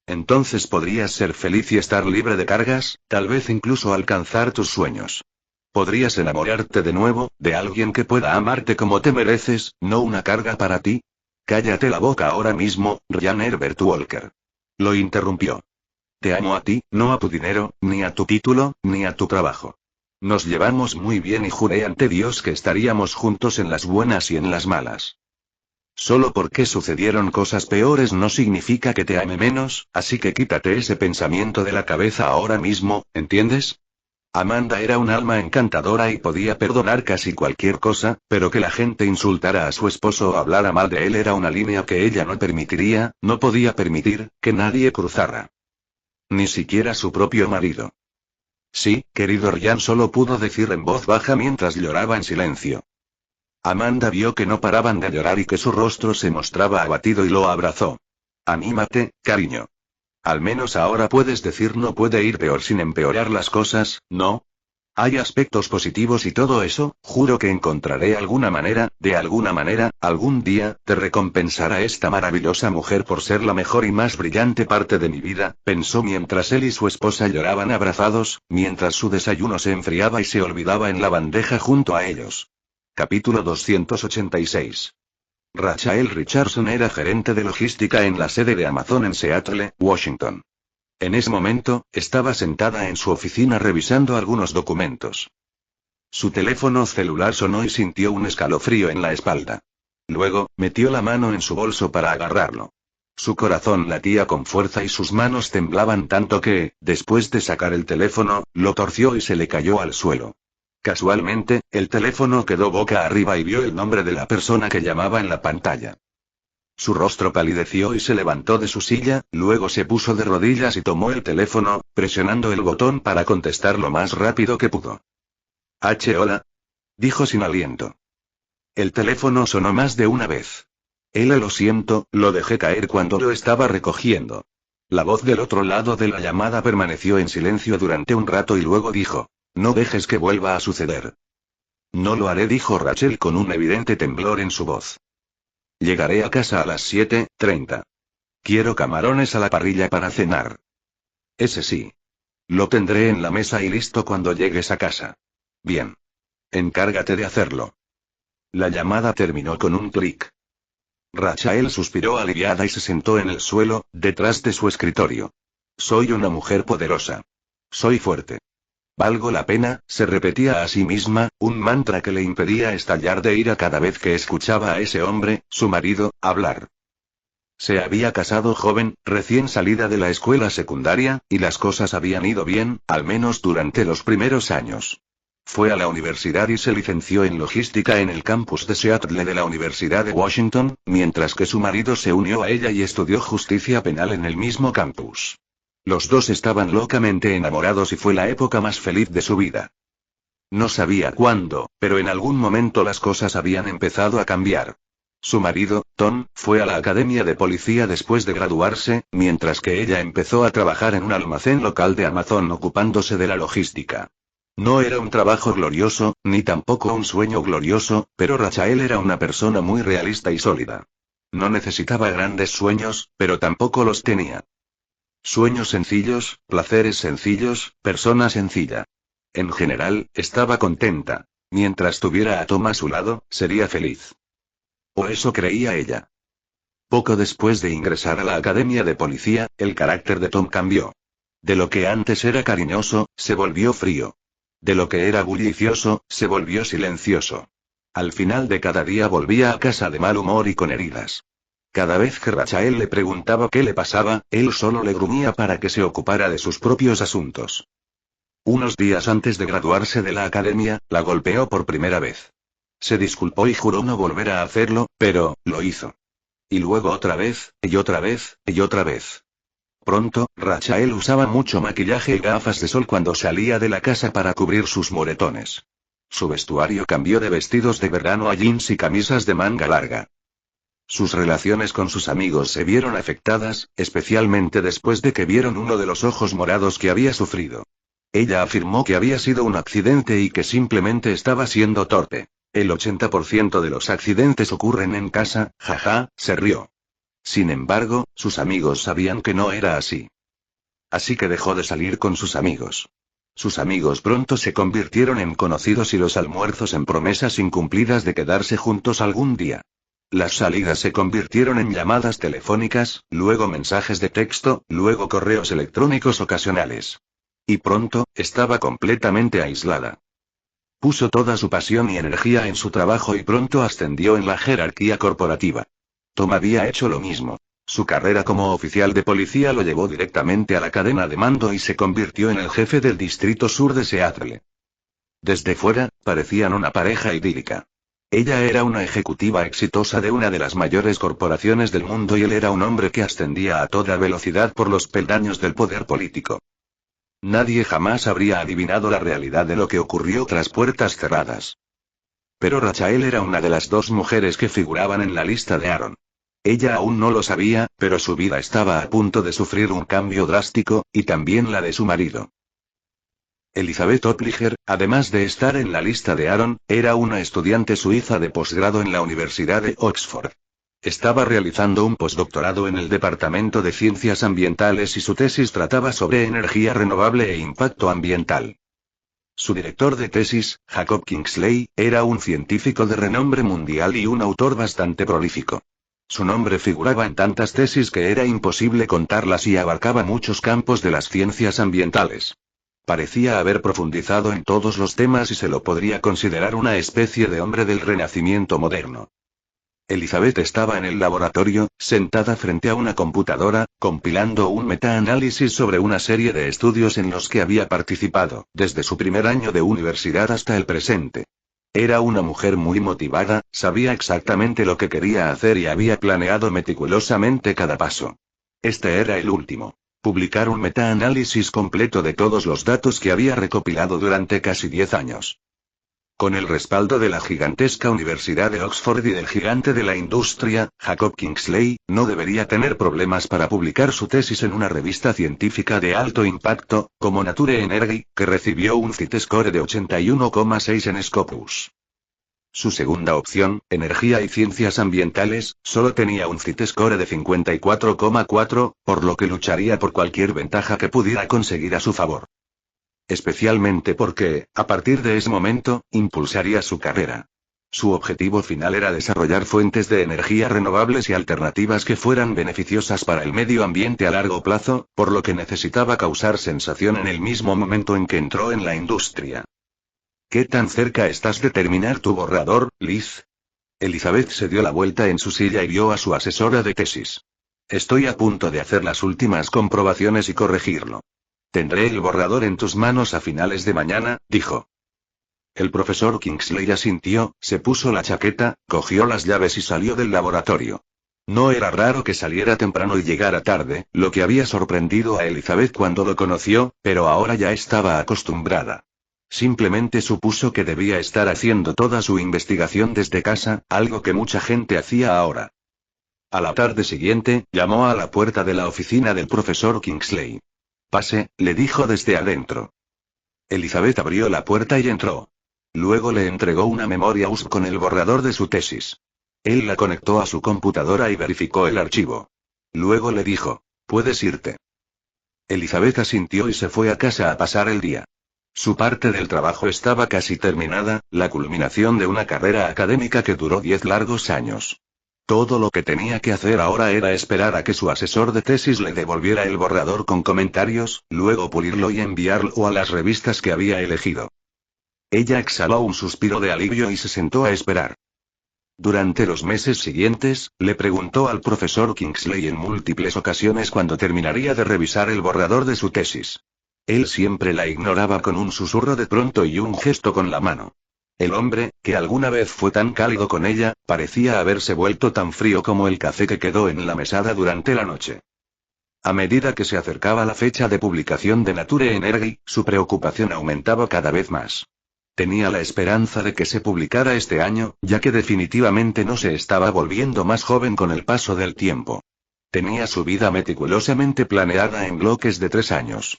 Entonces podrías ser feliz y estar libre de cargas, tal vez incluso alcanzar tus sueños. ¿Podrías enamorarte de nuevo, de alguien que pueda amarte como te mereces, no una carga para ti? Cállate la boca ahora mismo, Ryan Herbert Walker. Lo interrumpió. Te amo a ti, no a tu dinero, ni a tu título, ni a tu trabajo. Nos llevamos muy bien y juré ante Dios que estaríamos juntos en las buenas y en las malas. Solo porque sucedieron cosas peores no significa que te ame menos, así que quítate ese pensamiento de la cabeza ahora mismo, ¿entiendes? Amanda era un alma encantadora y podía perdonar casi cualquier cosa, pero que la gente insultara a su esposo o hablara mal de él era una línea que ella no permitiría, no podía permitir, que nadie cruzara. Ni siquiera su propio marido. Sí, querido Ryan, solo pudo decir en voz baja mientras lloraba en silencio. Amanda vio que no paraban de llorar y que su rostro se mostraba abatido y lo abrazó. Anímate, cariño. Al menos ahora puedes decir no puede ir peor sin empeorar las cosas, ¿no? Hay aspectos positivos y todo eso, juro que encontraré alguna manera, de alguna manera, algún día, de recompensar a esta maravillosa mujer por ser la mejor y más brillante parte de mi vida, pensó mientras él y su esposa lloraban abrazados, mientras su desayuno se enfriaba y se olvidaba en la bandeja junto a ellos. Capítulo 286. Rachael Richardson era gerente de logística en la sede de Amazon en Seattle, Washington. En ese momento, estaba sentada en su oficina revisando algunos documentos. Su teléfono celular sonó y sintió un escalofrío en la espalda. Luego, metió la mano en su bolso para agarrarlo. Su corazón latía con fuerza y sus manos temblaban tanto que, después de sacar el teléfono, lo torció y se le cayó al suelo. Casualmente, el teléfono quedó boca arriba y vio el nombre de la persona que llamaba en la pantalla. Su rostro palideció y se levantó de su silla, luego se puso de rodillas y tomó el teléfono, presionando el botón para contestar lo más rápido que pudo. Hola. Dijo sin aliento. El teléfono sonó más de una vez. Lo siento, lo dejé caer cuando lo estaba recogiendo. La voz del otro lado de la llamada permaneció en silencio durante un rato y luego dijo. No dejes que vuelva a suceder. No lo haré, dijo Rachel con un evidente temblor en su voz. Llegaré a casa a las 7:30. Quiero camarones a la parrilla para cenar. Ese sí. Lo tendré en la mesa y listo cuando llegues a casa. Bien. Encárgate de hacerlo. La llamada terminó con un clic. Rachel suspiró aliviada y se sentó en el suelo, detrás de su escritorio. Soy una mujer poderosa. Soy fuerte. Valgo la pena, se repetía a sí misma, un mantra que le impedía estallar de ira cada vez que escuchaba a ese hombre, su marido, hablar. Se había casado joven, recién salida de la escuela secundaria, y las cosas habían ido bien, al menos durante los primeros años. Fue a la universidad y se licenció en logística en el campus de Seattle de la Universidad de Washington, mientras que su marido se unió a ella y estudió justicia penal en el mismo campus. Los dos estaban locamente enamorados y fue la época más feliz de su vida. No sabía cuándo, pero en algún momento las cosas habían empezado a cambiar. Su marido, Tom, fue a la academia de policía después de graduarse, mientras que ella empezó a trabajar en un almacén local de Amazon ocupándose de la logística. No era un trabajo glorioso, ni tampoco un sueño glorioso, pero Rachel era una persona muy realista y sólida. No necesitaba grandes sueños, pero tampoco los tenía. Sueños sencillos, placeres sencillos, persona sencilla. En general, estaba contenta. Mientras tuviera a Tom a su lado, sería feliz. O eso creía ella. Poco después de ingresar a la academia de policía, el carácter de Tom cambió. De lo que antes era cariñoso, se volvió frío. De lo que era bullicioso, se volvió silencioso. Al final de cada día volvía a casa de mal humor y con heridas. Cada vez que Rachel le preguntaba qué le pasaba, él solo le gruñía para que se ocupara de sus propios asuntos. Unos días antes de graduarse de la academia, la golpeó por primera vez. Se disculpó y juró no volver a hacerlo, pero, lo hizo. Y luego otra vez, y otra vez, y otra vez. Pronto, Rachel usaba mucho maquillaje y gafas de sol cuando salía de la casa para cubrir sus moretones. Su vestuario cambió de vestidos de verano a jeans y camisas de manga larga. Sus relaciones con sus amigos se vieron afectadas, especialmente después de que vieron uno de los ojos morados que había sufrido. Ella afirmó que había sido un accidente y que simplemente estaba siendo torpe. El 80% de los accidentes ocurren en casa, jaja, se rió. Sin embargo, sus amigos sabían que no era así. Así que dejó de salir con sus amigos. Sus amigos pronto se convirtieron en conocidos y los almuerzos en promesas incumplidas de quedarse juntos algún día. Las salidas se convirtieron en llamadas telefónicas, luego mensajes de texto, luego correos electrónicos ocasionales. Y pronto, estaba completamente aislada. Puso toda su pasión y energía en su trabajo y pronto ascendió en la jerarquía corporativa. Tom había hecho lo mismo. Su carrera como oficial de policía lo llevó directamente a la cadena de mando y se convirtió en el jefe del Distrito Sur de Seattle. Desde fuera, parecían una pareja idílica. Ella era una ejecutiva exitosa de una de las mayores corporaciones del mundo y él era un hombre que ascendía a toda velocidad por los peldaños del poder político. Nadie jamás habría adivinado la realidad de lo que ocurrió tras puertas cerradas. Pero Rachael era una de las dos mujeres que figuraban en la lista de Aaron. Ella aún no lo sabía, pero su vida estaba a punto de sufrir un cambio drástico, y también la de su marido. Elizabeth Opliger, además de estar en la lista de Aaron, era una estudiante suiza de posgrado en la Universidad de Oxford. Estaba realizando un postdoctorado en el Departamento de Ciencias Ambientales y su tesis trataba sobre energía renovable e impacto ambiental. Su director de tesis, Jacob Kingsley, era un científico de renombre mundial y un autor bastante prolífico. Su nombre figuraba en tantas tesis que era imposible contarlas y abarcaba muchos campos de las ciencias ambientales. Parecía haber profundizado en todos los temas y se lo podría considerar una especie de hombre del Renacimiento moderno. Elizabeth estaba en el laboratorio, sentada frente a una computadora, compilando un metaanálisis sobre una serie de estudios en los que había participado, desde su primer año de universidad hasta el presente. Era una mujer muy motivada, sabía exactamente lo que quería hacer y había planeado meticulosamente cada paso. Este era el último. Publicar un metaanálisis completo de todos los datos que había recopilado durante casi 10 años. Con el respaldo de la gigantesca Universidad de Oxford y del gigante de la industria, Jacob Kingsley, no debería tener problemas para publicar su tesis en una revista científica de alto impacto, como Nature Energy, que recibió un CIT-score de 81,6 en Scopus. Su segunda opción, Energía y Ciencias Ambientales, solo tenía un CIT-score de 54,4, por lo que lucharía por cualquier ventaja que pudiera conseguir a su favor. Especialmente porque, a partir de ese momento, impulsaría su carrera. Su objetivo final era desarrollar fuentes de energía renovables y alternativas que fueran beneficiosas para el medio ambiente a largo plazo, por lo que necesitaba causar sensación en el mismo momento en que entró en la industria. ¿Qué tan cerca estás de terminar tu borrador, Liz? Elizabeth se dio la vuelta en su silla y vio a su asesora de tesis. Estoy a punto de hacer las últimas comprobaciones y corregirlo. Tendré el borrador en tus manos a finales de mañana, dijo. El profesor Kingsley asintió, se puso la chaqueta, cogió las llaves y salió del laboratorio. No era raro que saliera temprano y llegara tarde, lo que había sorprendido a Elizabeth cuando lo conoció, pero ahora ya estaba acostumbrada. Simplemente supuso que debía estar haciendo toda su investigación desde casa, algo que mucha gente hacía ahora. A la tarde siguiente, llamó a la puerta de la oficina del profesor Kingsley. Pase, le dijo desde adentro. Elizabeth abrió la puerta y entró. Luego le entregó una memoria USB con el borrador de su tesis. Él la conectó a su computadora y verificó el archivo. Luego le dijo, puedes irte. Elizabeth asintió y se fue a casa a pasar el día. Su parte del trabajo estaba casi terminada, la culminación de una carrera académica que duró 10 largos años. Todo lo que tenía que hacer ahora era esperar a que su asesor de tesis le devolviera el borrador con comentarios, luego pulirlo y enviarlo a las revistas que había elegido. Ella exhaló un suspiro de alivio y se sentó a esperar. Durante los meses siguientes, le preguntó al profesor Kingsley en múltiples ocasiones cuándo terminaría de revisar el borrador de su tesis. Él siempre la ignoraba con un susurro de pronto y un gesto con la mano. El hombre, que alguna vez fue tan cálido con ella, parecía haberse vuelto tan frío como el café que quedó en la mesada durante la noche. A medida que se acercaba la fecha de publicación de Nature Energy, su preocupación aumentaba cada vez más. Tenía la esperanza de que se publicara este año, ya que definitivamente no se estaba volviendo más joven con el paso del tiempo. Tenía su vida meticulosamente planeada en bloques de 3 años.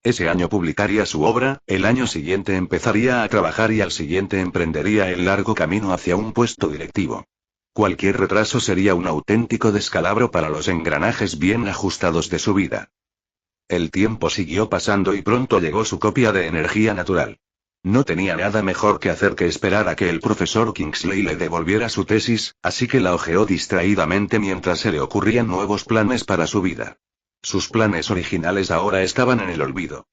Ese año publicaría su obra, el año siguiente empezaría a trabajar y al siguiente emprendería el largo camino hacia un puesto directivo. Cualquier retraso sería un auténtico descalabro para los engranajes bien ajustados de su vida. El tiempo siguió pasando y pronto llegó su copia de energía natural. No tenía nada mejor que hacer que esperar a que el profesor Kingsley le devolviera su tesis, así que la hojeó distraídamente mientras se le ocurrían nuevos planes para su vida. Sus planes originales ahora estaban en el olvido.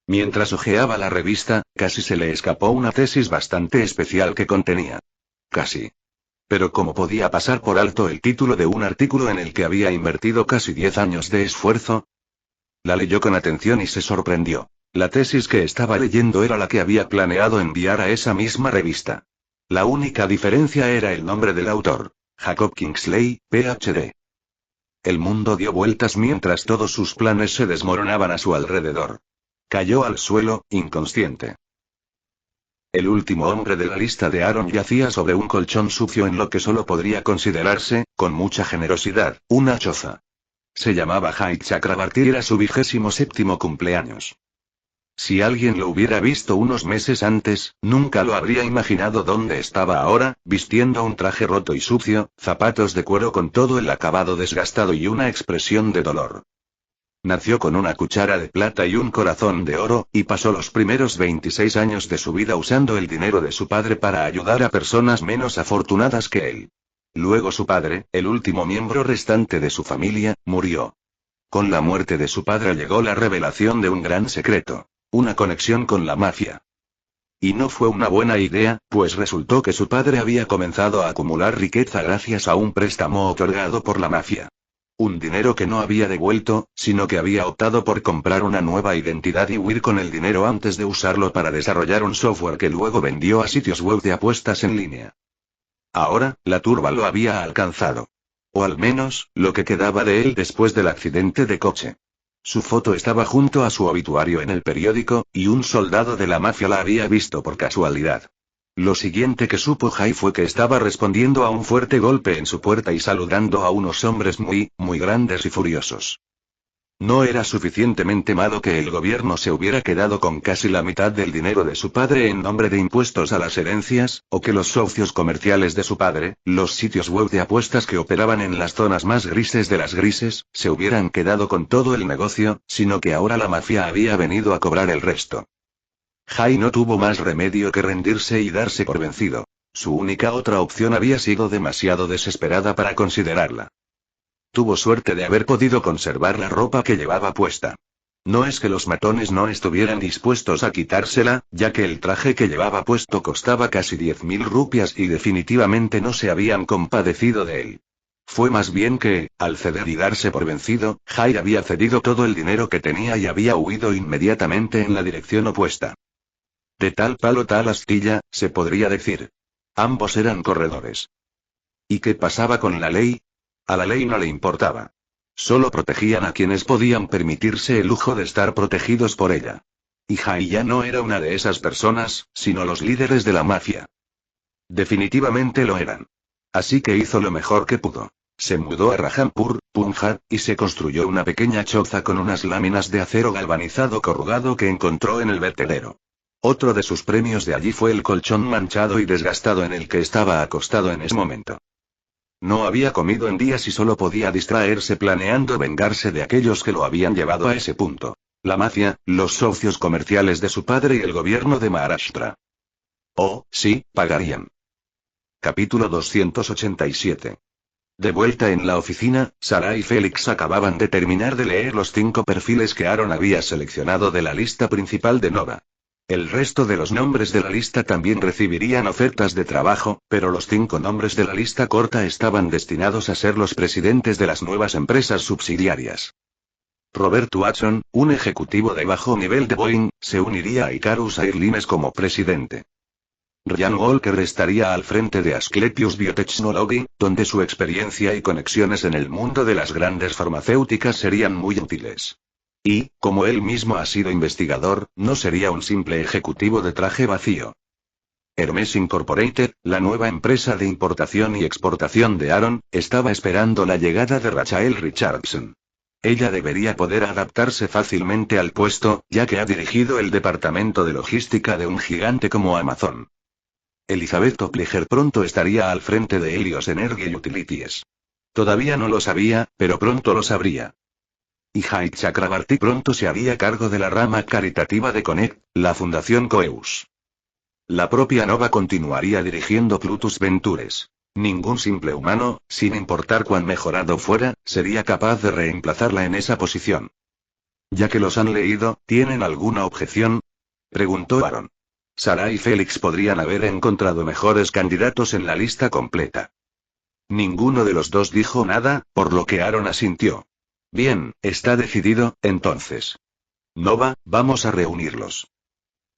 Mientras hojeaba la revista, casi se le escapó una tesis bastante especial que contenía. Casi. Pero ¿cómo podía pasar por alto el título de un artículo en el que había invertido casi 10 años de esfuerzo? La leyó con atención y se sorprendió. La tesis que estaba leyendo era la que había planeado enviar a esa misma revista. La única diferencia era el nombre del autor. Jacob Kingsley, Ph.D. El mundo dio vueltas mientras todos sus planes se desmoronaban a su alrededor. Cayó al suelo, inconsciente. El último hombre de la lista de Aaron yacía sobre un colchón sucio en lo que solo podría considerarse, con mucha generosidad, una choza. Se llamaba Jai Chakrabarti y era su 27º cumpleaños. Si alguien lo hubiera visto unos meses antes, nunca lo habría imaginado dónde estaba ahora, vistiendo un traje roto y sucio, zapatos de cuero con todo el acabado desgastado y una expresión de dolor. Nació con una cuchara de plata y un corazón de oro, y pasó los primeros 26 años de su vida usando el dinero de su padre para ayudar a personas menos afortunadas que él. Luego su padre, el último miembro restante de su familia, murió. Con la muerte de su padre llegó la revelación de un gran secreto. Una conexión con la mafia. Y no fue una buena idea, pues resultó que su padre había comenzado a acumular riqueza gracias a un préstamo otorgado por la mafia. Un dinero que no había devuelto, sino que había optado por comprar una nueva identidad y huir con el dinero antes de usarlo para desarrollar un software que luego vendió a sitios web de apuestas en línea. Ahora, la turba lo había alcanzado. O al menos, lo que quedaba de él después del accidente de coche. Su foto estaba junto a su obituario en el periódico, y un soldado de la mafia la había visto por casualidad. Lo siguiente que supo Jai fue que estaba respondiendo a un fuerte golpe en su puerta y saludando a unos hombres muy grandes y furiosos. No era suficientemente malo que el gobierno se hubiera quedado con casi la mitad del dinero de su padre en nombre de impuestos a las herencias, o que los socios comerciales de su padre, los sitios web de apuestas que operaban en las zonas más grises de las grises, se hubieran quedado con todo el negocio, sino que ahora la mafia había venido a cobrar el resto. Jai no tuvo más remedio que rendirse y darse por vencido. Su única otra opción había sido demasiado desesperada para considerarla. Tuvo suerte de haber podido conservar la ropa que llevaba puesta. No es que los matones no estuvieran dispuestos a quitársela, ya que el traje que llevaba puesto costaba casi 10.000 rupias y definitivamente no se habían compadecido de él. Fue más bien que, al ceder y darse por vencido, Jai había cedido todo el dinero que tenía y había huido inmediatamente en la dirección opuesta. De tal palo tal astilla, se podría decir. Ambos eran corredores. ¿Y qué pasaba con la ley? A la ley no le importaba. Solo protegían a quienes podían permitirse el lujo de estar protegidos por ella. Y Jai ya no era una de esas personas, sino los líderes de la mafia. Definitivamente lo eran. Así que hizo lo mejor que pudo. Se mudó a Rajampur, Punjab, y se construyó una pequeña choza con unas láminas de acero galvanizado corrugado que encontró en el vertedero. Otro de sus premios de allí fue el colchón manchado y desgastado en el que estaba acostado en ese momento. No había comido en días y solo podía distraerse planeando vengarse de aquellos que lo habían llevado a ese punto. La mafia, los socios comerciales de su padre y el gobierno de Maharashtra. Oh, sí, pagarían. Capítulo 287. De vuelta en la oficina, Sarah y Félix acababan de terminar de leer los 5 perfiles que Aaron había seleccionado de la lista principal de Nova. El resto de los nombres de la lista también recibirían ofertas de trabajo, pero los 5 nombres de la lista corta estaban destinados a ser los presidentes de las nuevas empresas subsidiarias. Robert Watson, un ejecutivo de bajo nivel de Boeing, se uniría a Icarus Airlines como presidente. Ryan Walker estaría al frente de Asclepius Biotechnology, donde su experiencia y conexiones en el mundo de las grandes farmacéuticas serían muy útiles. Y, como él mismo ha sido investigador, no sería un simple ejecutivo de traje vacío. Hermes Incorporated, la nueva empresa de importación y exportación de Aaron, estaba esperando la llegada de Rachel Richardson. Ella debería poder adaptarse fácilmente al puesto, ya que ha dirigido el departamento de logística de un gigante como Amazon. Elizabeth Topliger pronto estaría al frente de Helios Energy Utilities. Todavía no lo sabía, pero pronto lo sabría. Y Hyde Chakrabarty pronto se haría cargo de la rama caritativa de Connect, la Fundación Coeus. La propia Nova continuaría dirigiendo Plutus Ventures. Ningún simple humano, sin importar cuán mejorado fuera, sería capaz de reemplazarla en esa posición. Ya que los han leído, ¿tienen alguna objeción?, preguntó Aaron. Sarah y Félix podrían haber encontrado mejores candidatos en la lista completa. Ninguno de los dos dijo nada, por lo que Aaron asintió. Bien, está decidido, entonces. Nova, vamos a reunirlos.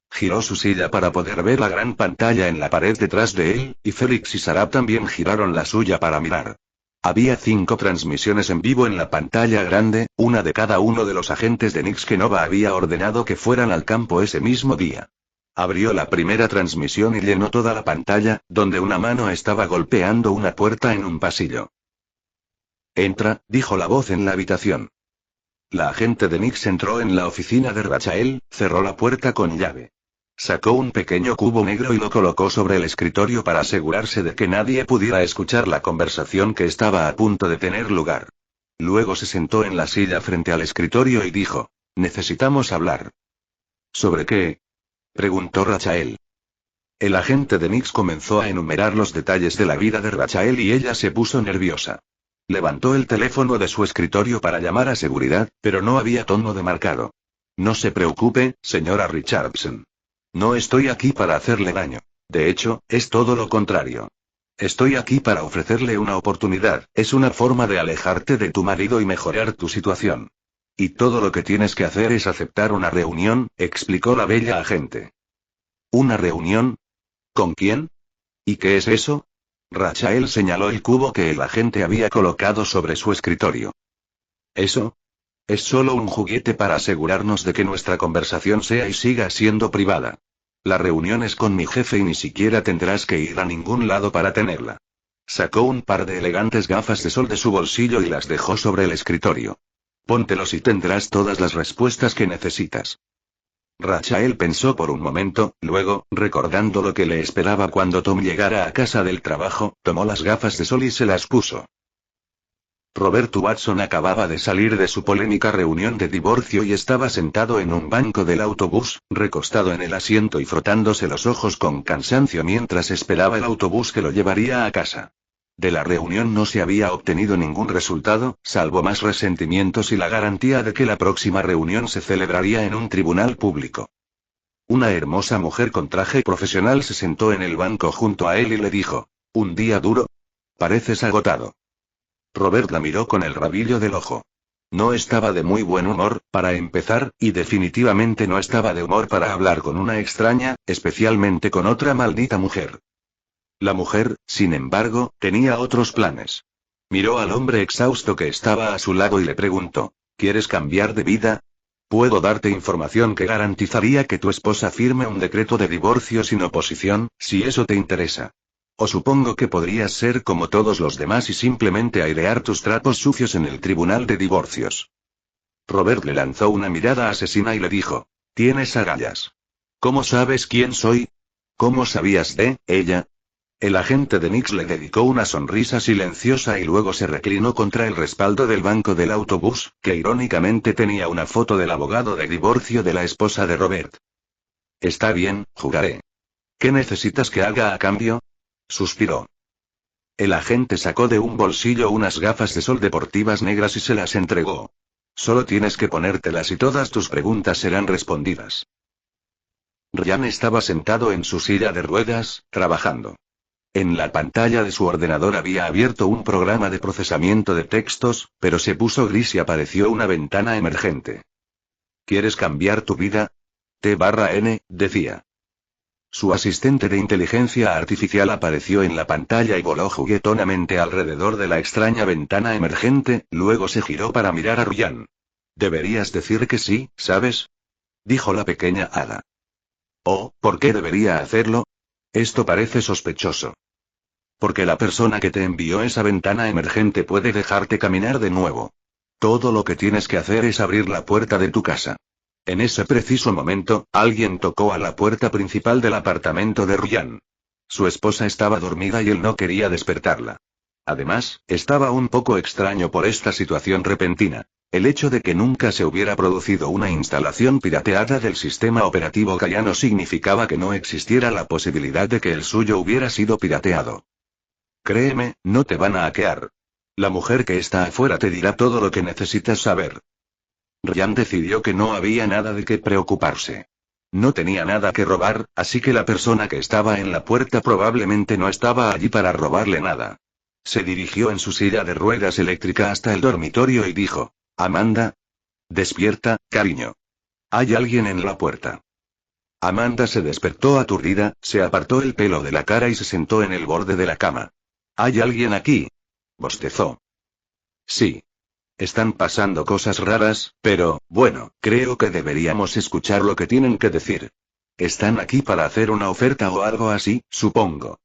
Giró su silla para poder ver la gran pantalla en la pared detrás de él, y Félix y Sarah también giraron la suya para mirar. Había 5 transmisiones en vivo en la pantalla grande, una de cada uno de los agentes de Nix que Nova había ordenado que fueran al campo ese mismo día. Abrió la primera transmisión y llenó toda la pantalla, donde una mano estaba golpeando una puerta en un pasillo. Entra, dijo la voz en la habitación. La agente de Nix entró en la oficina de Rachael, cerró la puerta con llave. Sacó un pequeño cubo negro y lo colocó sobre el escritorio para asegurarse de que nadie pudiera escuchar la conversación que estaba a punto de tener lugar. Luego se sentó en la silla frente al escritorio y dijo: necesitamos hablar. ¿Sobre qué?, preguntó Rachael. El agente de Nix comenzó a enumerar los detalles de la vida de Rachael y ella se puso nerviosa. Levantó el teléfono de su escritorio para llamar a seguridad, pero no había tono de marcado. No se preocupe, señora Richardson. No estoy aquí para hacerle daño. De hecho, es todo lo contrario. Estoy aquí para ofrecerle una oportunidad, es una forma de alejarte de tu marido y mejorar tu situación. Y todo lo que tienes que hacer es aceptar una reunión, explicó la bella agente. ¿Una reunión? ¿Con quién? ¿Y qué es eso? Rachael señaló el cubo que el agente había colocado sobre su escritorio. ¿Eso? Es solo un juguete para asegurarnos de que nuestra conversación sea y siga siendo privada. La reunión es con mi jefe y ni siquiera tendrás que ir a ningún lado para tenerla. Sacó un par de elegantes gafas de sol de su bolsillo y las dejó sobre el escritorio. Póntelos y tendrás todas las respuestas que necesitas. Rachael pensó por un momento, luego, recordando lo que le esperaba cuando Tom llegara a casa del trabajo, tomó las gafas de sol y se las puso. Robert Watson acababa de salir de su polémica reunión de divorcio y estaba sentado en un banco del autobús, recostado en el asiento y frotándose los ojos con cansancio mientras esperaba el autobús que lo llevaría a casa. De la reunión no se había obtenido ningún resultado, salvo más resentimientos y la garantía de que la próxima reunión se celebraría en un tribunal público. Una hermosa mujer con traje profesional se sentó en el banco junto a él y le dijo: ¿un día duro? Pareces agotado. Robert la miró con el rabillo del ojo. No estaba de muy buen humor, para empezar, y definitivamente no estaba de humor para hablar con una extraña, especialmente con otra maldita mujer. La mujer, sin embargo, tenía otros planes. Miró al hombre exhausto que estaba a su lado y le preguntó: ¿quieres cambiar de vida? Puedo darte información que garantizaría que tu esposa firme un decreto de divorcio sin oposición, si eso te interesa. O supongo que podrías ser como todos los demás y simplemente airear tus trapos sucios en el tribunal de divorcios. Robert le lanzó una mirada asesina y le dijo: tienes agallas. ¿Cómo sabes quién soy? ¿Cómo sabías de ella? El agente de Nix le dedicó una sonrisa silenciosa y luego se reclinó contra el respaldo del banco del autobús, que irónicamente tenía una foto del abogado de divorcio de la esposa de Robert. Está bien, jugaré. ¿Qué necesitas que haga a cambio? Suspiró. El agente sacó de un bolsillo unas gafas de sol deportivas negras y se las entregó. Solo tienes que ponértelas y todas tus preguntas serán respondidas. Ryan estaba sentado en su silla de ruedas, trabajando. En la pantalla de su ordenador había abierto un programa de procesamiento de textos, pero se puso gris y apareció una ventana emergente. ¿Quieres cambiar tu vida? T/N, decía. Su asistente de inteligencia artificial apareció en la pantalla y voló juguetonamente alrededor de la extraña ventana emergente, luego se giró para mirar a Ryan. Deberías decir que sí, ¿sabes? Dijo la pequeña hada. Oh, ¿por qué debería hacerlo? Esto parece sospechoso. Porque la persona que te envió esa ventana emergente puede dejarte caminar de nuevo. Todo lo que tienes que hacer es abrir la puerta de tu casa. En ese preciso momento, alguien tocó a la puerta principal del apartamento de Ryan. Su esposa estaba dormida y él no quería despertarla. Además, estaba un poco extraño por esta situación repentina. El hecho de que nunca se hubiera producido una instalación pirateada del sistema operativo Gaia no significaba que no existiera la posibilidad de que el suyo hubiera sido pirateado. Créeme, no te van a hackear. La mujer que está afuera te dirá todo lo que necesitas saber. Ryan decidió que no había nada de qué preocuparse. No tenía nada que robar, así que la persona que estaba en la puerta probablemente no estaba allí para robarle nada. Se dirigió en su silla de ruedas eléctrica hasta el dormitorio y dijo: Amanda. Despierta, cariño. Hay alguien en la puerta. Amanda se despertó aturdida, se apartó el pelo de la cara y se sentó en el borde de la cama. ¿Hay alguien aquí? Bostezó. Sí. Están pasando cosas raras, pero, bueno, creo que deberíamos escuchar lo que tienen que decir. Están aquí para hacer una oferta o algo así, supongo.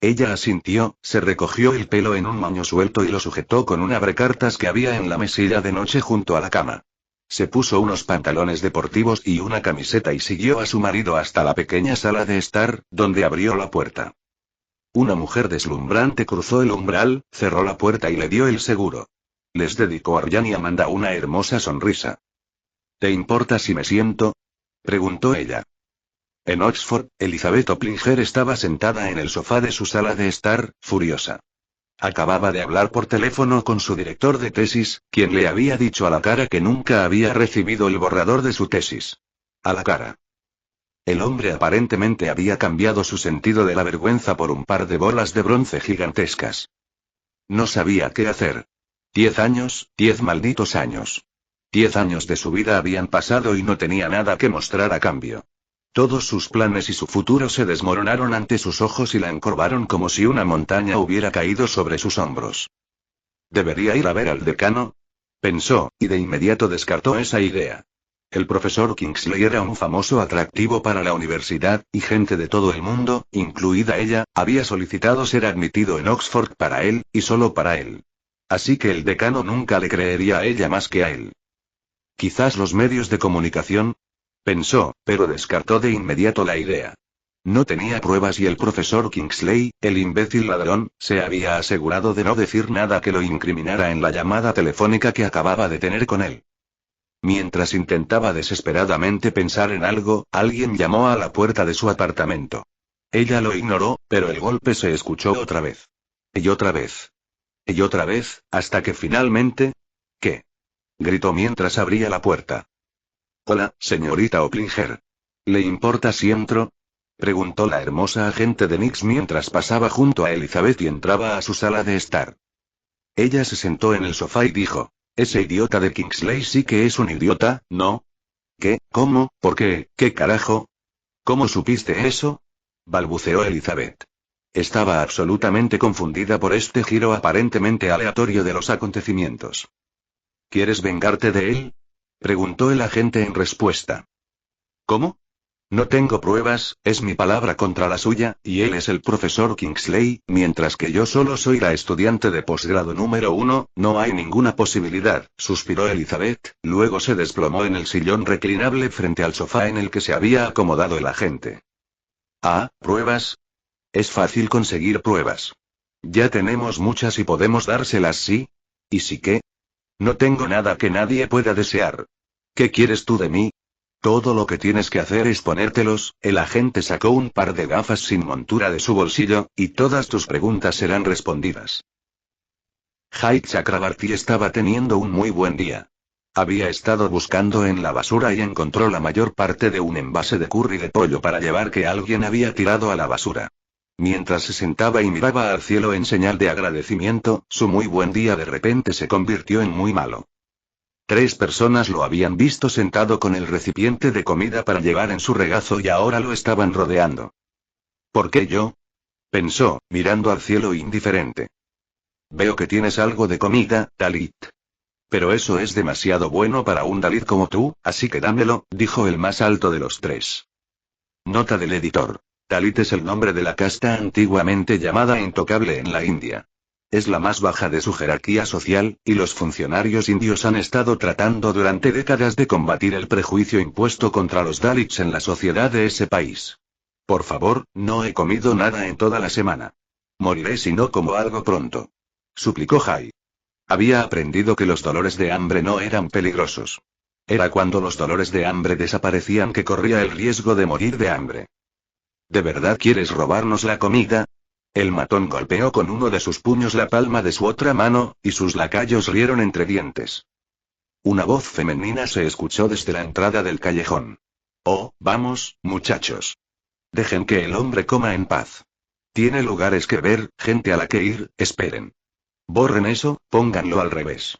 Ella asintió, se recogió el pelo en un moño suelto y lo sujetó con un abrecartas que había en la mesilla de noche junto a la cama. Se puso unos pantalones deportivos y una camiseta y siguió a su marido hasta la pequeña sala de estar, donde abrió la puerta. Una mujer deslumbrante cruzó el umbral, cerró la puerta y le dio el seguro. Les dedicó a Ryan y Amanda una hermosa sonrisa. ¿Te importa si me siento? Preguntó ella. En Oxford, Elizabeth Oplinger estaba sentada en el sofá de su sala de estar, furiosa. Acababa de hablar por teléfono con su director de tesis, quien le había dicho a la cara que nunca había recibido el borrador de su tesis. A la cara. El hombre aparentemente había cambiado su sentido de la vergüenza por un par de bolas de bronce gigantescas. No sabía qué hacer. 10 años, 10 malditos años. 10 años de su vida habían pasado y no tenía nada que mostrar a cambio. Todos sus planes y su futuro se desmoronaron ante sus ojos y la encorvaron como si una montaña hubiera caído sobre sus hombros. ¿Debería ir a ver al decano? Pensó, y de inmediato descartó esa idea. El profesor Kingsley era un famoso atractivo para la universidad, y gente de todo el mundo, incluida ella, había solicitado ser admitido en Oxford para él, y solo para él. Así que el decano nunca le creería a ella más que a él. Quizás los medios de comunicación, pensó, pero descartó de inmediato la idea. No tenía pruebas y el profesor Kingsley, el imbécil ladrón, se había asegurado de no decir nada que lo incriminara en la llamada telefónica que acababa de tener con él. Mientras intentaba desesperadamente pensar en algo, alguien llamó a la puerta de su apartamento. Ella lo ignoró, pero el golpe se escuchó otra vez. Y otra vez. Y otra vez, hasta que finalmente... ¿Qué? Gritó mientras abría la puerta. Hola, señorita Oplinger. ¿Le importa si entro? Preguntó la hermosa agente de Nix mientras pasaba junto a Elizabeth y entraba a su sala de estar. Ella se sentó en el sofá y dijo: Ese idiota de Kingsley sí que es un idiota, ¿no? ¿Qué? ¿Cómo? ¿Por qué? ¿Qué carajo? ¿Cómo supiste eso? Balbuceó Elizabeth. Estaba absolutamente confundida por este giro aparentemente aleatorio de los acontecimientos. ¿Quieres vengarte de él? Preguntó el agente en respuesta. ¿Cómo? No tengo pruebas, es mi palabra contra la suya, y él es el profesor Kingsley, mientras que yo solo soy la estudiante de posgrado número 1, no hay ninguna posibilidad, suspiró Elizabeth, luego se desplomó en el sillón reclinable frente al sofá en el que se había acomodado el agente. Ah, ¿pruebas? Es fácil conseguir pruebas. Ya tenemos muchas y podemos dárselas, ¿sí? ¿Y sí qué? No tengo nada que nadie pueda desear. ¿Qué quieres tú de mí? Todo lo que tienes que hacer es ponértelos. El agente sacó un par de gafas sin montura de su bolsillo, y todas tus preguntas serán respondidas. Hyde Chakrabarty estaba teniendo un muy buen día. Había estado buscando en la basura y encontró la mayor parte de un envase de curry de pollo para llevar que alguien había tirado a la basura. Mientras se sentaba y miraba al cielo en señal de agradecimiento, su muy buen día de repente se convirtió en muy malo. 3 personas lo habían visto sentado con el recipiente de comida para llevar en su regazo y ahora lo estaban rodeando. ¿Por qué yo? Pensó, mirando al cielo indiferente. Veo que tienes algo de comida, Dalit. Pero eso es demasiado bueno para un Dalit como tú, así que dámelo, dijo el más alto de los 3. Nota del editor. Dalit es el nombre de la casta antiguamente llamada intocable en la India. Es la más baja de su jerarquía social, y los funcionarios indios han estado tratando durante décadas de combatir el prejuicio impuesto contra los Dalits en la sociedad de ese país. Por favor, no he comido nada en toda la semana. Moriré si no como algo pronto. suplicó Jai. Había aprendido que los dolores de hambre no eran peligrosos. Era cuando los dolores de hambre desaparecían que corría el riesgo de morir de hambre. ¿De verdad quieres robarnos la comida? El matón golpeó con uno de sus puños la palma de su otra mano, y sus lacayos rieron entre dientes. Una voz femenina se escuchó desde la entrada del callejón. Oh, vamos, muchachos. Dejen que el hombre coma en paz. Tiene lugares que ver, gente a la que ir, esperen. Borren eso, pónganlo al revés.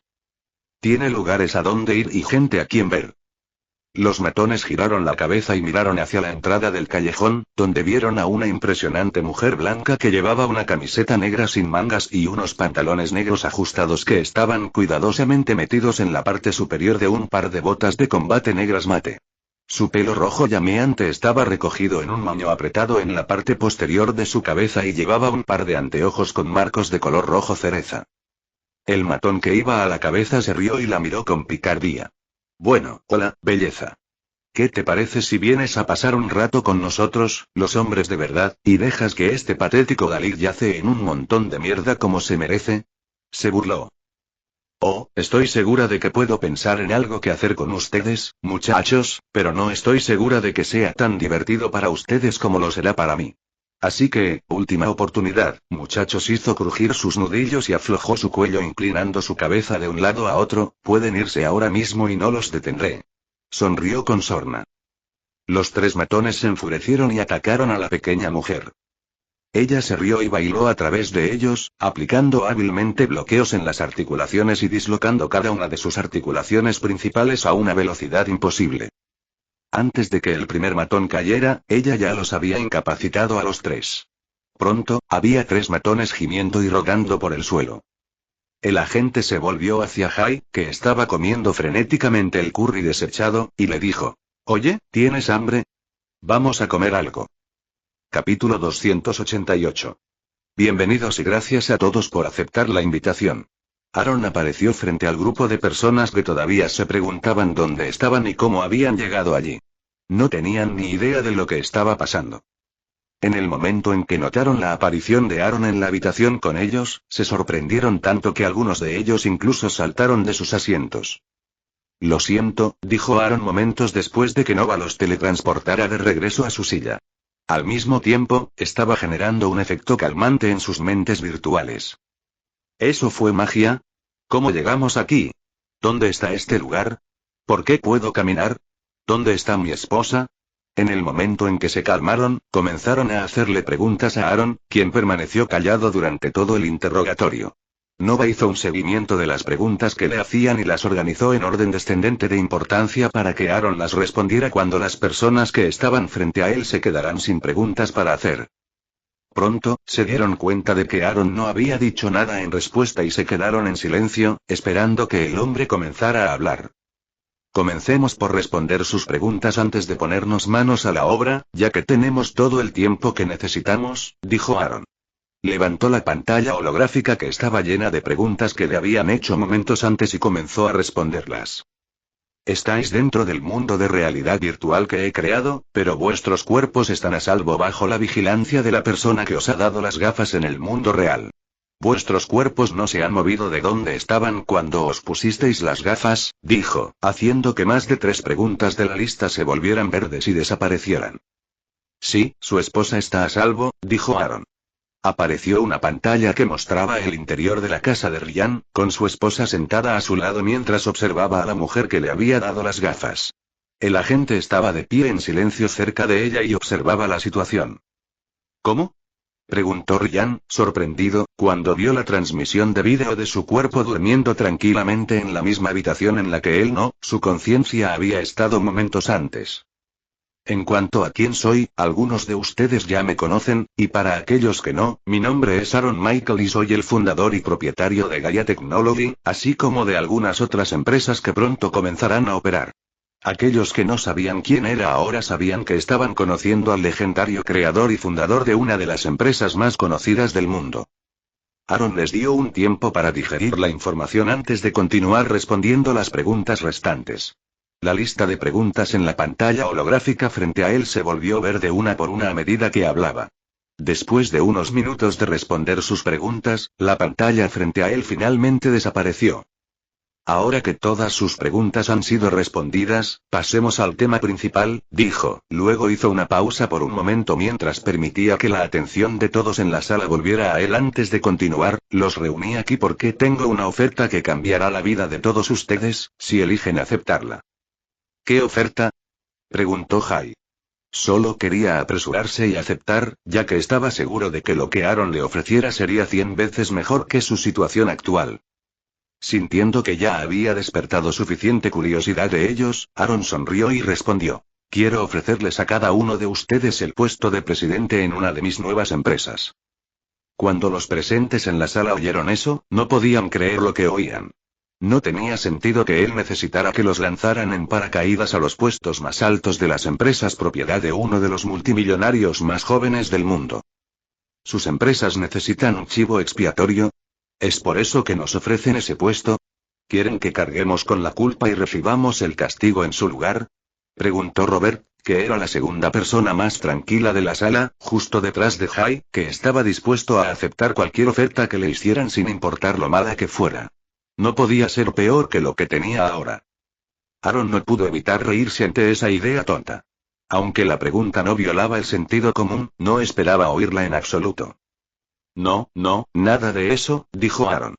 Tiene lugares a donde ir y gente a quien ver. Los matones giraron la cabeza y miraron hacia la entrada del callejón, donde vieron a una impresionante mujer blanca que llevaba una camiseta negra sin mangas y unos pantalones negros ajustados que estaban cuidadosamente metidos en la parte superior de un par de botas de combate negras mate. Su pelo rojo llameante estaba recogido en un moño apretado en la parte posterior de su cabeza y llevaba un par de anteojos con marcos de color rojo cereza. El matón que iba a la cabeza se rió y la miró con picardía. Bueno, hola, belleza. ¿Qué te parece si vienes a pasar un rato con nosotros, los hombres de verdad, y dejas que este patético Dalí yace en un montón de mierda como se merece? Se burló. Oh, estoy segura de que puedo pensar en algo que hacer con ustedes, muchachos, pero no estoy segura de que sea tan divertido para ustedes como lo será para mí. Así que, última oportunidad, muchachos, hizo crujir sus nudillos y aflojó su cuello inclinando su cabeza de un lado a otro, pueden irse ahora mismo y no los detendré. Sonrió con sorna. Los tres matones se enfurecieron y atacaron a la pequeña mujer. Ella se rió y bailó a través de ellos, aplicando hábilmente bloqueos en las articulaciones y dislocando cada una de sus articulaciones principales a una velocidad imposible. Antes de que el primer matón cayera, ella ya los había incapacitado a los tres. Pronto, había tres matones gimiendo y rogando por el suelo. El agente se volvió hacia Jai, que estaba comiendo frenéticamente el curry desechado, y le dijo: Oye, ¿tienes hambre? Vamos a comer algo. Capítulo 288. Bienvenidos y gracias a todos por aceptar la invitación. Aaron apareció frente al grupo de personas que todavía se preguntaban dónde estaban y cómo habían llegado allí. No tenían ni idea de lo que estaba pasando. En el momento en que notaron la aparición de Aaron en la habitación con ellos, se sorprendieron tanto que algunos de ellos incluso saltaron de sus asientos. Lo siento, dijo Aaron momentos después de que Nova los teletransportara de regreso a su silla. Al mismo tiempo, estaba generando un efecto calmante en sus mentes virtuales. ¿Eso fue magia? ¿Cómo llegamos aquí? ¿Dónde está este lugar? ¿Por qué puedo caminar? ¿Dónde está mi esposa? En el momento en que se calmaron, comenzaron a hacerle preguntas a Aaron, quien permaneció callado durante todo el interrogatorio. Nova hizo un seguimiento de las preguntas que le hacían y las organizó en orden descendente de importancia para que Aaron las respondiera cuando las personas que estaban frente a él se quedaran sin preguntas para hacer. Pronto, se dieron cuenta de que Aaron no había dicho nada en respuesta y se quedaron en silencio, esperando que el hombre comenzara a hablar. Comencemos por responder sus preguntas antes de ponernos manos a la obra, ya que tenemos todo el tiempo que necesitamos, dijo Aaron. Levantó la pantalla holográfica que estaba llena de preguntas que le habían hecho momentos antes y comenzó a responderlas. Estáis dentro del mundo de realidad virtual que he creado, pero vuestros cuerpos están a salvo bajo la vigilancia de la persona que os ha dado las gafas en el mundo real. Vuestros cuerpos no se han movido de donde estaban cuando os pusisteis las gafas, dijo, haciendo que más de 3 preguntas de la lista se volvieran verdes y desaparecieran. Sí, su esposa está a salvo, dijo Aaron. Apareció una pantalla que mostraba el interior de la casa de Ryan, con su esposa sentada a su lado mientras observaba a la mujer que le había dado las gafas. El agente estaba de pie en silencio cerca de ella y observaba la situación. ¿Cómo? Preguntó Ryan, sorprendido, cuando vio la transmisión de vídeo de su cuerpo durmiendo tranquilamente en la misma habitación en la que él no, su conciencia había estado momentos antes. En cuanto a quién soy, algunos de ustedes ya me conocen, y para aquellos que no, mi nombre es Aaron Michael y soy el fundador y propietario de Gaia Technology, así como de algunas otras empresas que pronto comenzarán a operar. Aquellos que no sabían quién era ahora sabían que estaban conociendo al legendario creador y fundador de una de las empresas más conocidas del mundo. Aaron les dio un tiempo para digerir la información antes de continuar respondiendo las preguntas restantes. La lista de preguntas en la pantalla holográfica frente a él se volvió verde una por una a medida que hablaba. Después de unos minutos de responder sus preguntas, la pantalla frente a él finalmente desapareció. Ahora que todas sus preguntas han sido respondidas, pasemos al tema principal, dijo. Luego hizo una pausa por un momento mientras permitía que la atención de todos en la sala volviera a él antes de continuar. Los reuní aquí porque tengo una oferta que cambiará la vida de todos ustedes, si eligen aceptarla. ¿Qué oferta?, preguntó Jay. Solo quería apresurarse y aceptar, ya que estaba seguro de que lo que Aaron le ofreciera sería 100 veces mejor que su situación actual. Sintiendo que ya había despertado suficiente curiosidad de ellos, Aaron sonrió y respondió: quiero ofrecerles a cada uno de ustedes el puesto de presidente en una de mis nuevas empresas. Cuando los presentes en la sala oyeron eso, no podían creer lo que oían. No tenía sentido que él necesitara que los lanzaran en paracaídas a los puestos más altos de las empresas propiedad de uno de los multimillonarios más jóvenes del mundo. ¿Sus empresas necesitan un chivo expiatorio? ¿Es por eso que nos ofrecen ese puesto? ¿Quieren que carguemos con la culpa y recibamos el castigo en su lugar?, preguntó Robert, que era la segunda persona más tranquila de la sala, justo detrás de Jay, que estaba dispuesto a aceptar cualquier oferta que le hicieran sin importar lo mala que fuera. No podía ser peor que lo que tenía ahora. Aaron no pudo evitar reírse ante esa idea tonta. Aunque la pregunta no violaba el sentido común, no esperaba oírla en absoluto. No, nada de eso, dijo Aaron.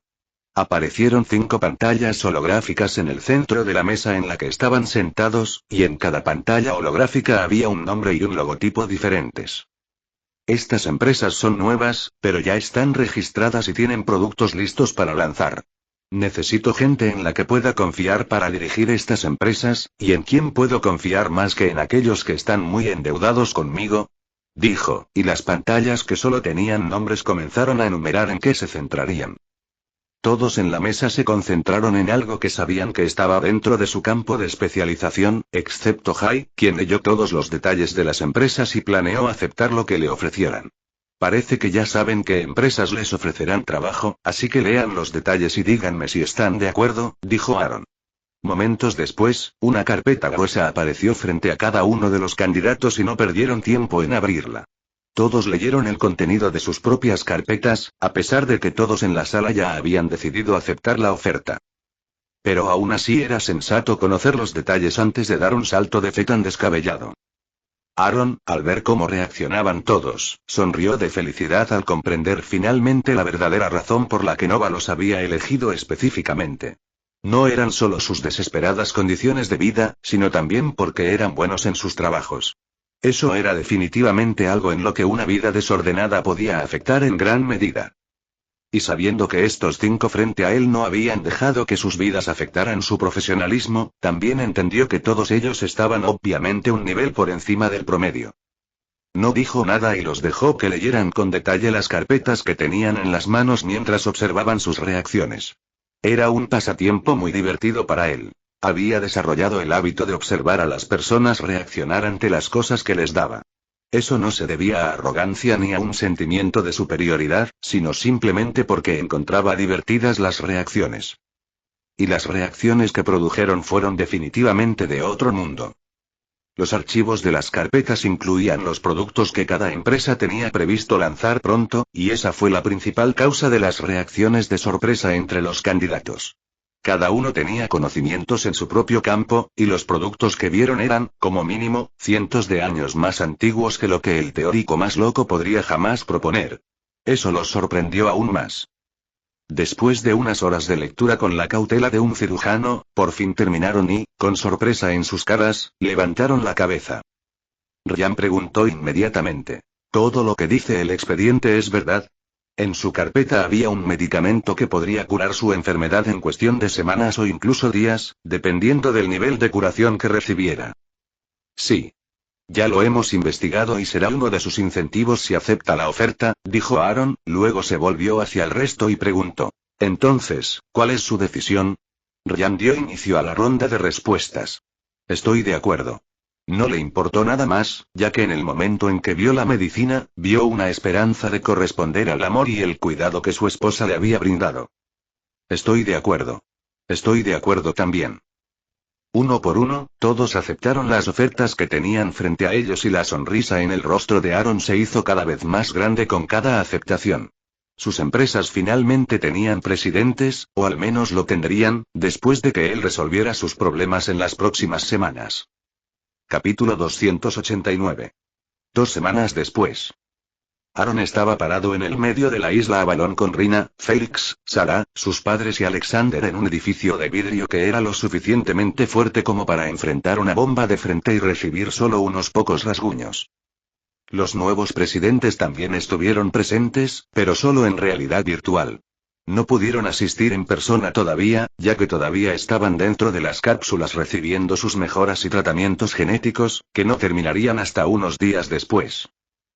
Aparecieron 5 pantallas holográficas en el centro de la mesa en la que estaban sentados, y en cada pantalla holográfica había un nombre y un logotipo diferentes. Estas empresas son nuevas, pero ya están registradas y tienen productos listos para lanzar. Necesito gente en la que pueda confiar para dirigir estas empresas, ¿y en quién puedo confiar más que en aquellos que están muy endeudados conmigo?, dijo, y las pantallas que solo tenían nombres comenzaron a enumerar en qué se centrarían. Todos en la mesa se concentraron en algo que sabían que estaba dentro de su campo de especialización, excepto Jay, quien leyó todos los detalles de las empresas y planeó aceptar lo que le ofrecieran. Parece que ya saben qué empresas les ofrecerán trabajo, así que lean los detalles y díganme si están de acuerdo, dijo Aaron. Momentos después, una carpeta gruesa apareció frente a cada uno de los candidatos y no perdieron tiempo en abrirla. Todos leyeron el contenido de sus propias carpetas, a pesar de que todos en la sala ya habían decidido aceptar la oferta. Pero aún así era sensato conocer los detalles antes de dar un salto de fe tan descabellado. Aaron, al ver cómo reaccionaban todos, sonrió de felicidad al comprender finalmente la verdadera razón por la que Nova los había elegido específicamente. No eran solo sus desesperadas condiciones de vida, sino también porque eran buenos en sus trabajos. Eso era definitivamente algo en lo que una vida desordenada podía afectar en gran medida. Y sabiendo que estos 5 frente a él no habían dejado que sus vidas afectaran su profesionalismo, también entendió que todos ellos estaban obviamente un nivel por encima del promedio. No dijo nada y los dejó que leyeran con detalle las carpetas que tenían en las manos mientras observaban sus reacciones. Era un pasatiempo muy divertido para él. Había desarrollado el hábito de observar a las personas reaccionar ante las cosas que les daba. Eso no se debía a arrogancia ni a un sentimiento de superioridad, sino simplemente porque encontraba divertidas las reacciones. Y las reacciones que produjeron fueron definitivamente de otro mundo. Los archivos de las carpetas incluían los productos que cada empresa tenía previsto lanzar pronto, y esa fue la principal causa de las reacciones de sorpresa entre los candidatos. Cada uno tenía conocimientos en su propio campo, y los productos que vieron eran, como mínimo, cientos de años más antiguos que lo que el teórico más loco podría jamás proponer. Eso los sorprendió aún más. Después de unas horas de lectura con la cautela de un cirujano, por fin terminaron y, con sorpresa en sus caras, levantaron la cabeza. Ryan preguntó inmediatamente: ¿todo lo que dice el expediente es verdad? En su carpeta había un medicamento que podría curar su enfermedad en cuestión de semanas o incluso días, dependiendo del nivel de curación que recibiera. Sí. Ya lo hemos investigado y será uno de sus incentivos si acepta la oferta, dijo Aaron, luego se volvió hacia el resto y preguntó: entonces, ¿cuál es su decisión? Ryan dio inicio a la ronda de respuestas. Estoy de acuerdo. No le importó nada más, ya que en el momento en que vio la medicina, vio una esperanza de corresponder al amor y el cuidado que su esposa le había brindado. Estoy de acuerdo. Estoy de acuerdo también. Uno por uno, todos aceptaron las ofertas que tenían frente a ellos y la sonrisa en el rostro de Aaron se hizo cada vez más grande con cada aceptación. Sus empresas finalmente tenían presidentes, o al menos lo tendrían, después de que él resolviera sus problemas en las próximas semanas. Capítulo 289. 2 semanas después. Aaron estaba parado en el medio de la isla Avalon con Rina, Felix, Sarah, sus padres y Alexander en un edificio de vidrio que era lo suficientemente fuerte como para enfrentar una bomba de frente y recibir solo unos pocos rasguños. Los nuevos presidentes también estuvieron presentes, pero solo en realidad virtual. No pudieron asistir en persona todavía, ya que todavía estaban dentro de las cápsulas recibiendo sus mejoras y tratamientos genéticos, que no terminarían hasta unos días después.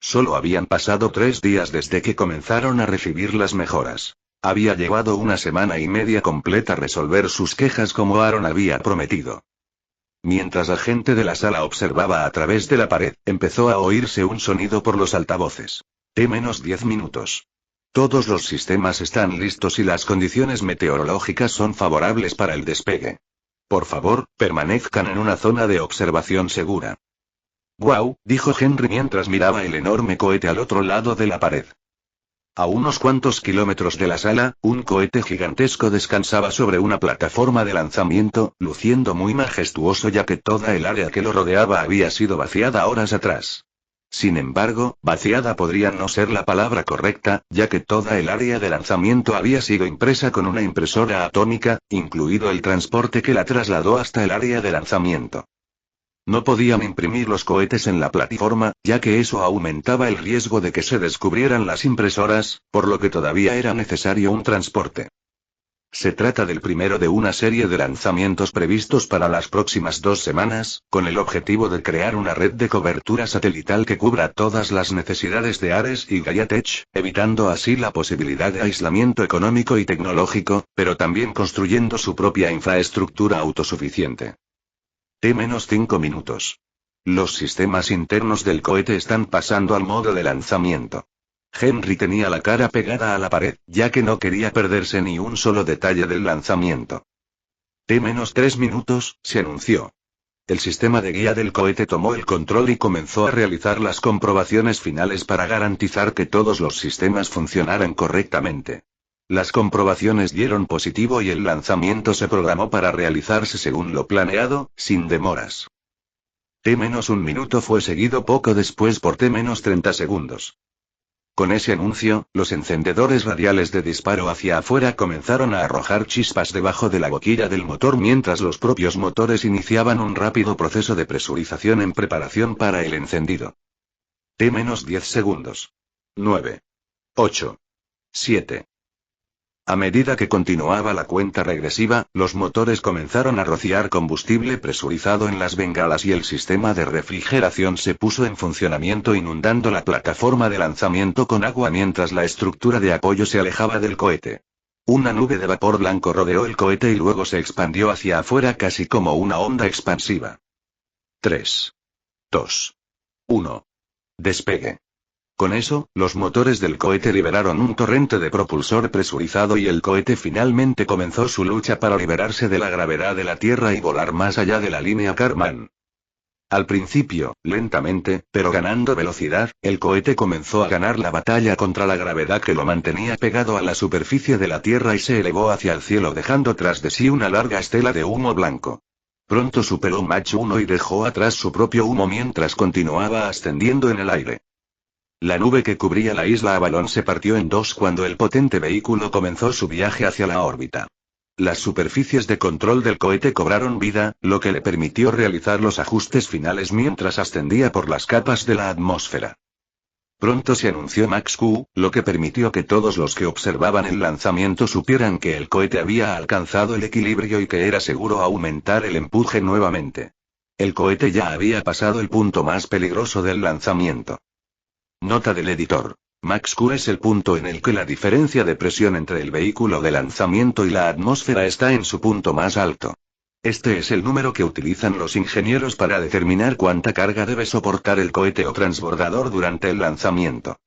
Solo habían pasado 3 días desde que comenzaron a recibir las mejoras. Había llevado 1 semana y media completa resolver sus quejas como Aaron había prometido. Mientras la gente de la sala observaba a través de la pared, empezó a oírse un sonido por los altavoces. T-10 minutos. Todos los sistemas están listos y las condiciones meteorológicas son favorables para el despegue. Por favor, permanezcan en una zona de observación segura. «Guau», dijo Henry mientras miraba el enorme cohete al otro lado de la pared. A unos cuantos kilómetros de la sala, un cohete gigantesco descansaba sobre una plataforma de lanzamiento, luciendo muy majestuoso ya que toda el área que lo rodeaba había sido vaciada horas atrás. Sin embargo, vaciada podría no ser la palabra correcta, ya que toda el área de lanzamiento había sido impresa con una impresora atómica, incluido el transporte que la trasladó hasta el área de lanzamiento. No podían imprimir los cohetes en la plataforma, ya que eso aumentaba el riesgo de que se descubrieran las impresoras, por lo que todavía era necesario un transporte. Se trata del primero de una serie de lanzamientos previstos para las próximas 2 semanas, con el objetivo de crear una red de cobertura satelital que cubra todas las necesidades de Ares y Gaiatech, evitando así la posibilidad de aislamiento económico y tecnológico, pero también construyendo su propia infraestructura autosuficiente. T-5 minutos. Los sistemas internos del cohete están pasando al modo de lanzamiento. Henry tenía la cara pegada a la pared, ya que no quería perderse ni un solo detalle del lanzamiento. T-3 minutos, se anunció. El sistema de guía del cohete tomó el control y comenzó a realizar las comprobaciones finales para garantizar que todos los sistemas funcionaran correctamente. Las comprobaciones dieron positivo y el lanzamiento se programó para realizarse según lo planeado, sin demoras. T-1 minuto fue seguido poco después por T-30 segundos. Con ese anuncio, los encendedores radiales de disparo hacia afuera comenzaron a arrojar chispas debajo de la boquilla del motor mientras los propios motores iniciaban un rápido proceso de presurización en preparación para el encendido. T-10 segundos. 9. 8. 7. A medida que continuaba la cuenta regresiva, los motores comenzaron a rociar combustible presurizado en las bengalas y el sistema de refrigeración se puso en funcionamiento inundando la plataforma de lanzamiento con agua mientras la estructura de apoyo se alejaba del cohete. Una nube de vapor blanco rodeó el cohete y luego se expandió hacia afuera casi como una onda expansiva. 3. 2. 1. Despegue. Con eso, los motores del cohete liberaron un torrente de propulsor presurizado y el cohete finalmente comenzó su lucha para liberarse de la gravedad de la Tierra y volar más allá de la línea Kármán. Al principio, lentamente, pero ganando velocidad, el cohete comenzó a ganar la batalla contra la gravedad que lo mantenía pegado a la superficie de la Tierra y se elevó hacia el cielo dejando tras de sí una larga estela de humo blanco. Pronto superó Mach 1 y dejó atrás su propio humo mientras continuaba ascendiendo en el aire. La nube que cubría la isla Avalon se partió en 2 cuando el potente vehículo comenzó su viaje hacia la órbita. Las superficies de control del cohete cobraron vida, lo que le permitió realizar los ajustes finales mientras ascendía por las capas de la atmósfera. Pronto se anunció Max Q, lo que permitió que todos los que observaban el lanzamiento supieran que el cohete había alcanzado el equilibrio y que era seguro aumentar el empuje nuevamente. El cohete ya había pasado el punto más peligroso del lanzamiento. Nota del editor. Max Q es el punto en el que la diferencia de presión entre el vehículo de lanzamiento y la atmósfera está en su punto más alto. Este es el número que utilizan los ingenieros para determinar cuánta carga debe soportar el cohete o transbordador durante el lanzamiento.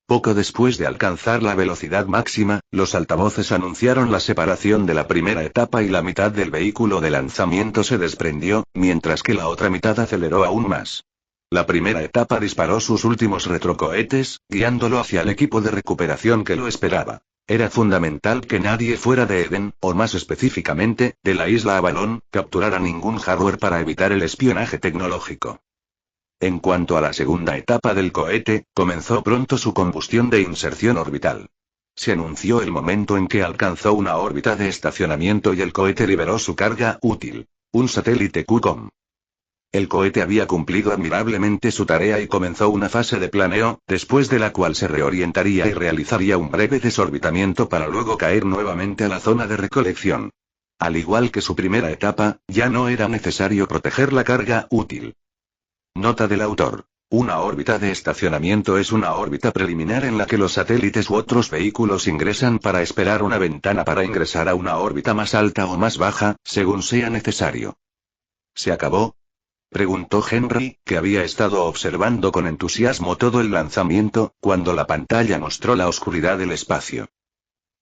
Poco después de alcanzar la velocidad máxima, los altavoces anunciaron la separación de la primera etapa y la mitad del vehículo de lanzamiento se desprendió, mientras que la otra mitad aceleró aún más. La primera etapa disparó sus últimos retrocohetes, guiándolo hacia el equipo de recuperación que lo esperaba. Era fundamental que nadie fuera de Eden, o más específicamente, de la isla Avalon, capturara ningún hardware para evitar el espionaje tecnológico. En cuanto a la segunda etapa del cohete, comenzó pronto su combustión de inserción orbital. Se anunció el momento en que alcanzó una órbita de estacionamiento y el cohete liberó su carga útil, un satélite QCOM. El cohete había cumplido admirablemente su tarea y comenzó una fase de planeo, después de la cual se reorientaría y realizaría un breve desorbitamiento para luego caer nuevamente a la zona de recolección. Al igual que su primera etapa, ya no era necesario proteger la carga útil. Nota del autor. Una órbita de estacionamiento es una órbita preliminar en la que los satélites u otros vehículos ingresan para esperar una ventana para ingresar a una órbita más alta o más baja, según sea necesario. ¿Se acabó?, preguntó Henry, que había estado observando con entusiasmo todo el lanzamiento, cuando la pantalla mostró la oscuridad del espacio.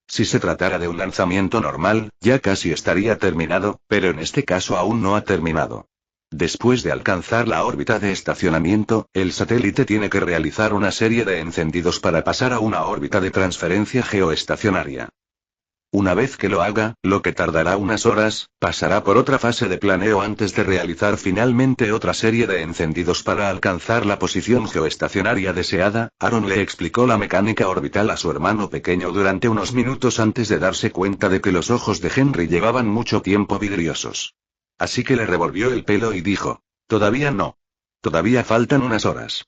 Si se tratara de un lanzamiento normal, ya casi estaría terminado, pero en este caso aún no ha terminado. Después de alcanzar la órbita de estacionamiento, el satélite tiene que realizar una serie de encendidos para pasar a una órbita de transferencia geoestacionaria. Una vez que lo haga, lo que tardará unas horas, pasará por otra fase de planeo antes de realizar finalmente otra serie de encendidos para alcanzar la posición geoestacionaria deseada. Aaron le explicó la mecánica orbital a su hermano pequeño durante unos minutos antes de darse cuenta de que los ojos de Henry llevaban mucho tiempo vidriosos. Así que le revolvió el pelo y dijo: «Todavía no. Todavía faltan unas horas.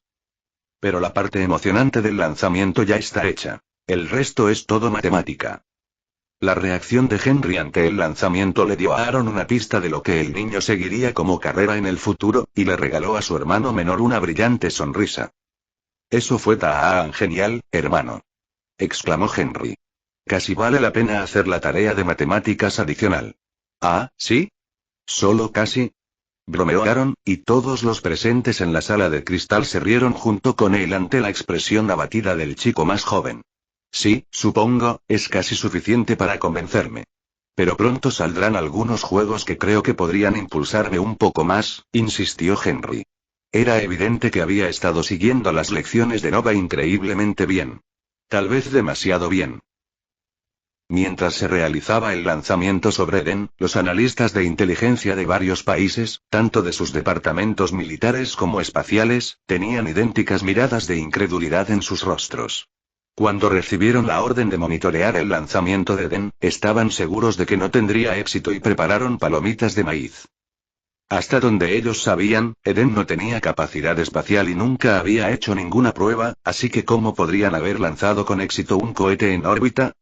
Pero la parte emocionante del lanzamiento ya está hecha. El resto es todo matemática». La reacción de Henry ante el lanzamiento le dio a Aaron una pista de lo que el niño seguiría como carrera en el futuro, y le regaló a su hermano menor una brillante sonrisa. «Eso fue tan genial, hermano», exclamó Henry. «Casi vale la pena hacer la tarea de matemáticas adicional». «Ah, ¿sí? ¿Solo casi?», bromeó Aaron, y todos los presentes en la sala de cristal se rieron junto con él ante la expresión abatida del chico más joven. «Sí, supongo, es casi suficiente para convencerme. Pero pronto saldrán algunos juegos que creo que podrían impulsarme un poco más», insistió Henry. Era evidente que había estado siguiendo las lecciones de Nova increíblemente bien. Tal vez demasiado bien. Mientras se realizaba el lanzamiento sobre Eden, los analistas de inteligencia de varios países, tanto de sus departamentos militares como espaciales, tenían idénticas miradas de incredulidad en sus rostros. Cuando recibieron la orden de monitorear el lanzamiento de Eden, estaban seguros de que no tendría éxito y prepararon palomitas de maíz. Hasta donde ellos sabían, Eden no tenía capacidad espacial y nunca había hecho ninguna prueba, así que ¿cómo podrían haber lanzado con éxito un cohete en órbita?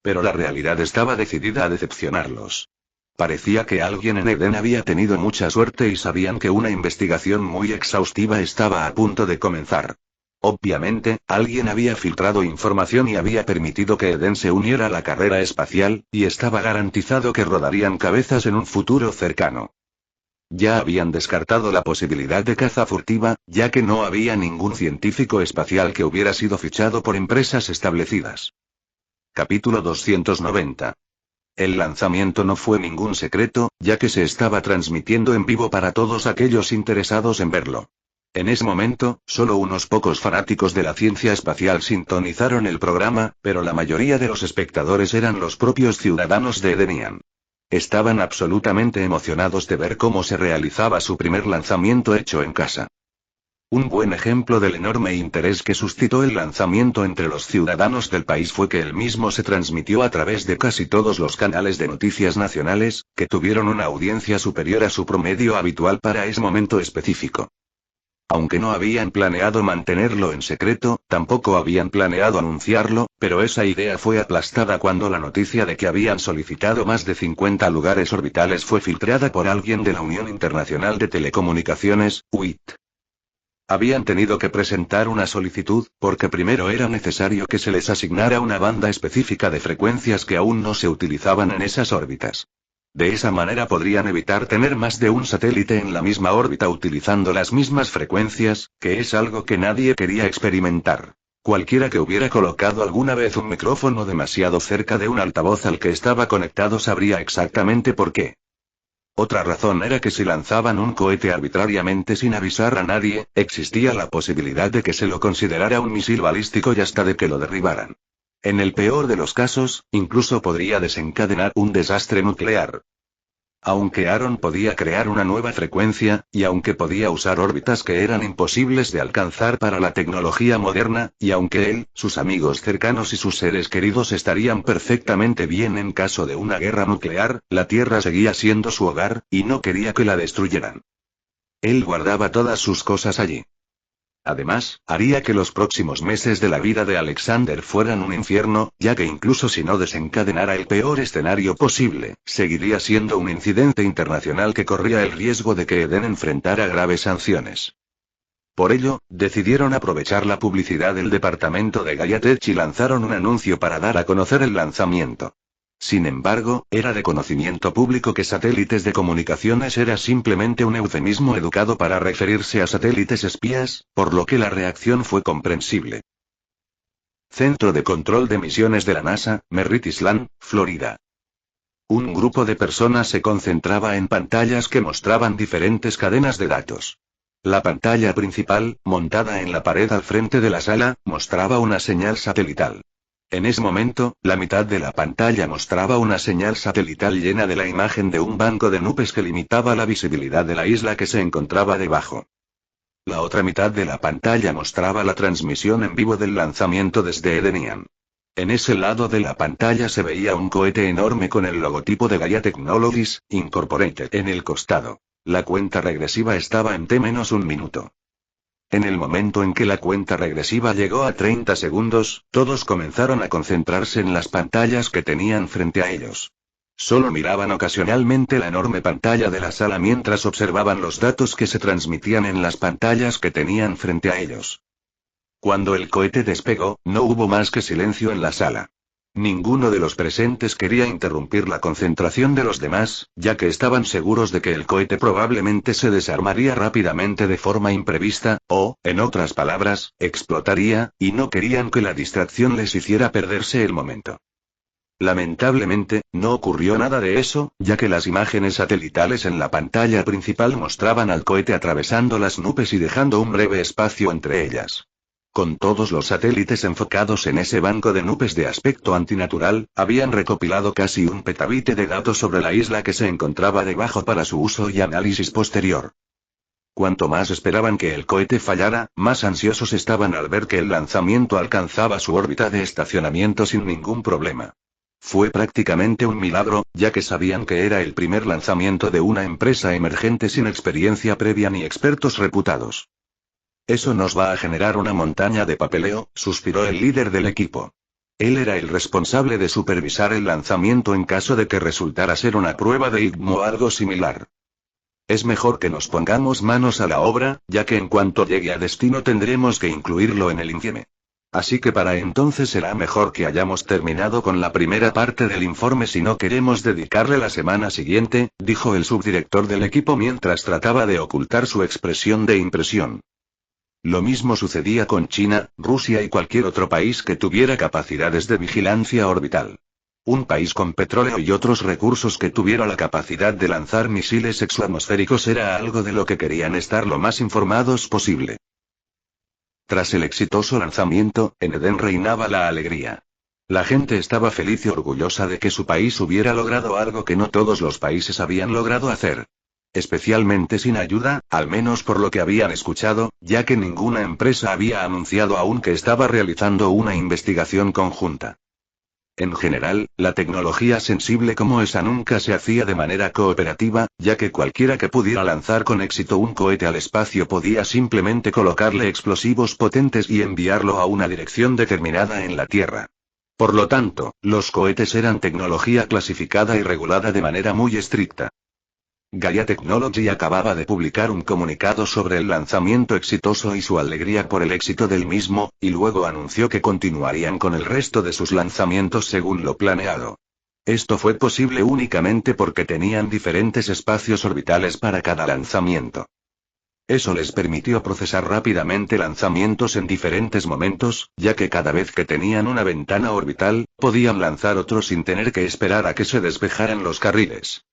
Pero la realidad estaba decidida a decepcionarlos. Parecía que alguien en Eden había tenido mucha suerte y sabían que una investigación muy exhaustiva estaba a punto de comenzar. Obviamente, alguien había filtrado información y había permitido que Eden se uniera a la carrera espacial, y estaba garantizado que rodarían cabezas en un futuro cercano. Ya habían descartado la posibilidad de caza furtiva, ya que no había ningún científico espacial que hubiera sido fichado por empresas establecidas. Capítulo 290. El lanzamiento no fue ningún secreto, ya que se estaba transmitiendo en vivo para todos aquellos interesados en verlo. En ese momento, solo unos pocos fanáticos de la ciencia espacial sintonizaron el programa, pero la mayoría de los espectadores eran los propios ciudadanos de Edenian. Estaban absolutamente emocionados de ver cómo se realizaba su primer lanzamiento hecho en casa. Un buen ejemplo del enorme interés que suscitó el lanzamiento entre los ciudadanos del país fue que el mismo se transmitió a través de casi todos los canales de noticias nacionales, que tuvieron una audiencia superior a su promedio habitual para ese momento específico. Aunque no habían planeado mantenerlo en secreto, tampoco habían planeado anunciarlo, pero esa idea fue aplastada cuando la noticia de que habían solicitado más de 50 lugares orbitales fue filtrada por alguien de la Unión Internacional de Telecomunicaciones, UIT. Habían tenido que presentar una solicitud, porque primero era necesario que se les asignara una banda específica de frecuencias que aún no se utilizaban en esas órbitas. De esa manera podrían evitar tener más de un satélite en la misma órbita utilizando las mismas frecuencias, que es algo que nadie quería experimentar. Cualquiera que hubiera colocado alguna vez un micrófono demasiado cerca de un altavoz al que estaba conectado sabría exactamente por qué. Otra razón era que si lanzaban un cohete arbitrariamente sin avisar a nadie, existía la posibilidad de que se lo considerara un misil balístico y hasta de que lo derribaran. En el peor de los casos, incluso podría desencadenar un desastre nuclear. Aunque Aaron podía crear una nueva frecuencia, y aunque podía usar órbitas que eran imposibles de alcanzar para la tecnología moderna, y aunque él, sus amigos cercanos y sus seres queridos estarían perfectamente bien en caso de una guerra nuclear, la Tierra seguía siendo su hogar, y no quería que la destruyeran. Él guardaba todas sus cosas allí. Además, haría que los próximos meses de la vida de Alexander fueran un infierno, ya que incluso si no desencadenara el peor escenario posible, seguiría siendo un incidente internacional que corría el riesgo de que Eden enfrentara graves sanciones. Por ello, decidieron aprovechar la publicidad del departamento de Gaiatech y lanzaron un anuncio para dar a conocer el lanzamiento. Sin embargo, era de conocimiento público que satélites de comunicaciones era simplemente un eufemismo educado para referirse a satélites espías, por lo que la reacción fue comprensible. Centro de Control de Misiones de la NASA, Merritt Island, Florida. Un grupo de personas se concentraba en pantallas que mostraban diferentes cadenas de datos. La pantalla principal, montada en la pared al frente de la sala, mostraba una señal satelital. En ese momento, la mitad de la pantalla mostraba una señal satelital llena de la imagen de un banco de nubes que limitaba la visibilidad de la isla que se encontraba debajo. La otra mitad de la pantalla mostraba la transmisión en vivo del lanzamiento desde Edenian. En ese lado de la pantalla se veía un cohete enorme con el logotipo de Gaia Technologies, Incorporated en el costado. La cuenta regresiva estaba en T-1 minuto. En el momento en que la cuenta regresiva llegó a 30 segundos, todos comenzaron a concentrarse en las pantallas que tenían frente a ellos. Solo miraban ocasionalmente la enorme pantalla de la sala mientras observaban los datos que se transmitían en las pantallas que tenían frente a ellos. Cuando el cohete despegó, no hubo más que silencio en la sala. Ninguno de los presentes quería interrumpir la concentración de los demás, ya que estaban seguros de que el cohete probablemente se desarmaría rápidamente de forma imprevista, o, en otras palabras, explotaría, y no querían que la distracción les hiciera perderse el momento. Lamentablemente, no ocurrió nada de eso, ya que las imágenes satelitales en la pantalla principal mostraban al cohete atravesando las nubes y dejando un breve espacio entre ellas. Con todos los satélites enfocados en ese banco de nubes de aspecto antinatural, habían recopilado casi un petabit de datos sobre la isla que se encontraba debajo para su uso y análisis posterior. Cuanto más esperaban que el cohete fallara, más ansiosos estaban al ver que el lanzamiento alcanzaba su órbita de estacionamiento sin ningún problema. Fue prácticamente un milagro, ya que sabían que era el primer lanzamiento de una empresa emergente sin experiencia previa ni expertos reputados. Eso nos va a generar una montaña de papeleo, suspiró el líder del equipo. Él era el responsable de supervisar el lanzamiento en caso de que resultara ser una prueba de IGMO o algo similar. Es mejor que nos pongamos manos a la obra, ya que en cuanto llegue a destino tendremos que incluirlo en el informe. Así que para entonces será mejor que hayamos terminado con la primera parte del informe si no queremos dedicarle la semana siguiente, dijo el subdirector del equipo mientras trataba de ocultar su expresión de impresión. Lo mismo sucedía con China, Rusia y cualquier otro país que tuviera capacidades de vigilancia orbital. Un país con petróleo y otros recursos que tuviera la capacidad de lanzar misiles exoatmosféricos era algo de lo que querían estar lo más informados posible. Tras el exitoso lanzamiento, en Eden reinaba la alegría. La gente estaba feliz y orgullosa de que su país hubiera logrado algo que no todos los países habían logrado hacer. Especialmente sin ayuda, al menos por lo que habían escuchado, ya que ninguna empresa había anunciado aún que estaba realizando una investigación conjunta. En general, la tecnología sensible como esa nunca se hacía de manera cooperativa, ya que cualquiera que pudiera lanzar con éxito un cohete al espacio podía simplemente colocarle explosivos potentes y enviarlo a una dirección determinada en la Tierra. Por lo tanto, los cohetes eran tecnología clasificada y regulada de manera muy estricta. Gaia Technology acababa de publicar un comunicado sobre el lanzamiento exitoso y su alegría por el éxito del mismo, y luego anunció que continuarían con el resto de sus lanzamientos según lo planeado. Esto fue posible únicamente porque tenían diferentes espacios orbitales para cada lanzamiento. Eso les permitió procesar rápidamente lanzamientos en diferentes momentos, ya que cada vez que tenían una ventana orbital, podían lanzar otro sin tener que esperar a que se despejaran los carriles.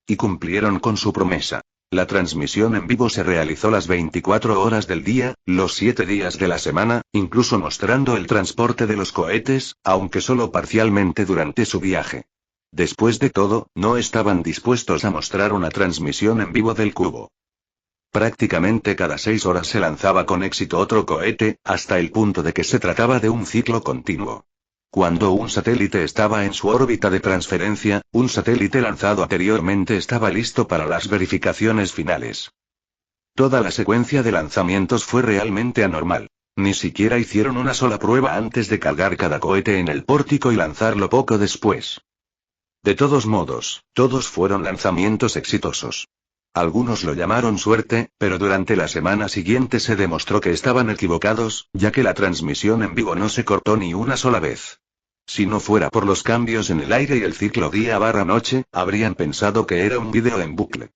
Y cumplieron con su promesa. La transmisión en vivo se realizó las 24 horas del día, los 7 días de la semana, incluso mostrando el transporte de los cohetes, aunque solo parcialmente durante su viaje. Después de todo, no estaban dispuestos a mostrar una transmisión en vivo del cubo. Prácticamente cada 6 horas se lanzaba con éxito otro cohete, hasta el punto de que se trataba de un ciclo continuo. Cuando un satélite estaba en su órbita de transferencia, un satélite lanzado anteriormente estaba listo para las verificaciones finales. Toda la secuencia de lanzamientos fue realmente anormal. Ni siquiera hicieron una sola prueba antes de cargar cada cohete en el pórtico y lanzarlo poco después. De todos modos, todos fueron lanzamientos exitosos. Algunos lo llamaron suerte, pero durante la semana siguiente se demostró que estaban equivocados, ya que la transmisión en vivo no se cortó ni una sola vez. Si no fuera por los cambios en el aire y el ciclo día/noche, habrían pensado que era un vídeo en bucle.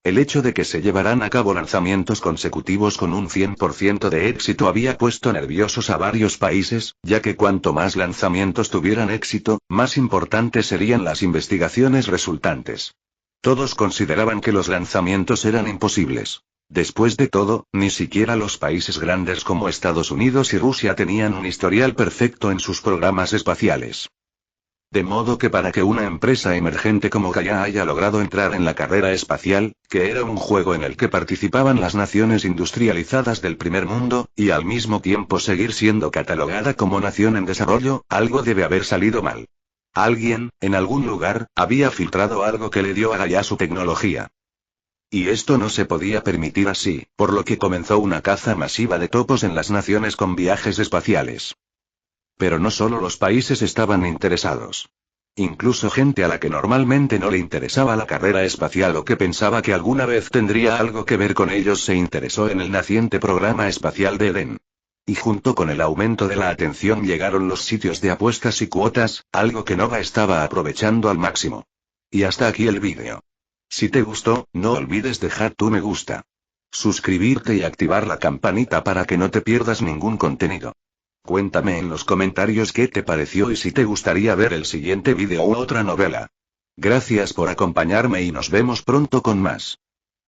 El hecho de que se llevaran a cabo lanzamientos consecutivos con un 100% de éxito había puesto nerviosos a varios países, ya que cuanto más lanzamientos tuvieran éxito, más importantes serían las investigaciones resultantes. Todos consideraban que los lanzamientos eran imposibles. Después de todo, ni siquiera los países grandes como Estados Unidos y Rusia tenían un historial perfecto en sus programas espaciales. De modo que para que una empresa emergente como Gaia haya logrado entrar en la carrera espacial, que era un juego en el que participaban las naciones industrializadas del primer mundo, y al mismo tiempo seguir siendo catalogada como nación en desarrollo, algo debe haber salido mal. Alguien, en algún lugar, había filtrado algo que le dio a Gaia su tecnología. Y esto no se podía permitir así, por lo que comenzó una caza masiva de topos en las naciones con viajes espaciales. Pero no solo los países estaban interesados. Incluso gente a la que normalmente no le interesaba la carrera espacial o que pensaba que alguna vez tendría algo que ver con ellos se interesó en el naciente programa espacial de Eden. Y junto con el aumento de la atención llegaron los sitios de apuestas y cuotas, algo que Nova estaba aprovechando al máximo. Y hasta aquí el vídeo. Si te gustó, no olvides dejar tu me gusta. Suscribirte y activar la campanita para que no te pierdas ningún contenido. Cuéntame en los comentarios qué te pareció y si te gustaría ver el siguiente vídeo u otra novela. Gracias por acompañarme y nos vemos pronto con más.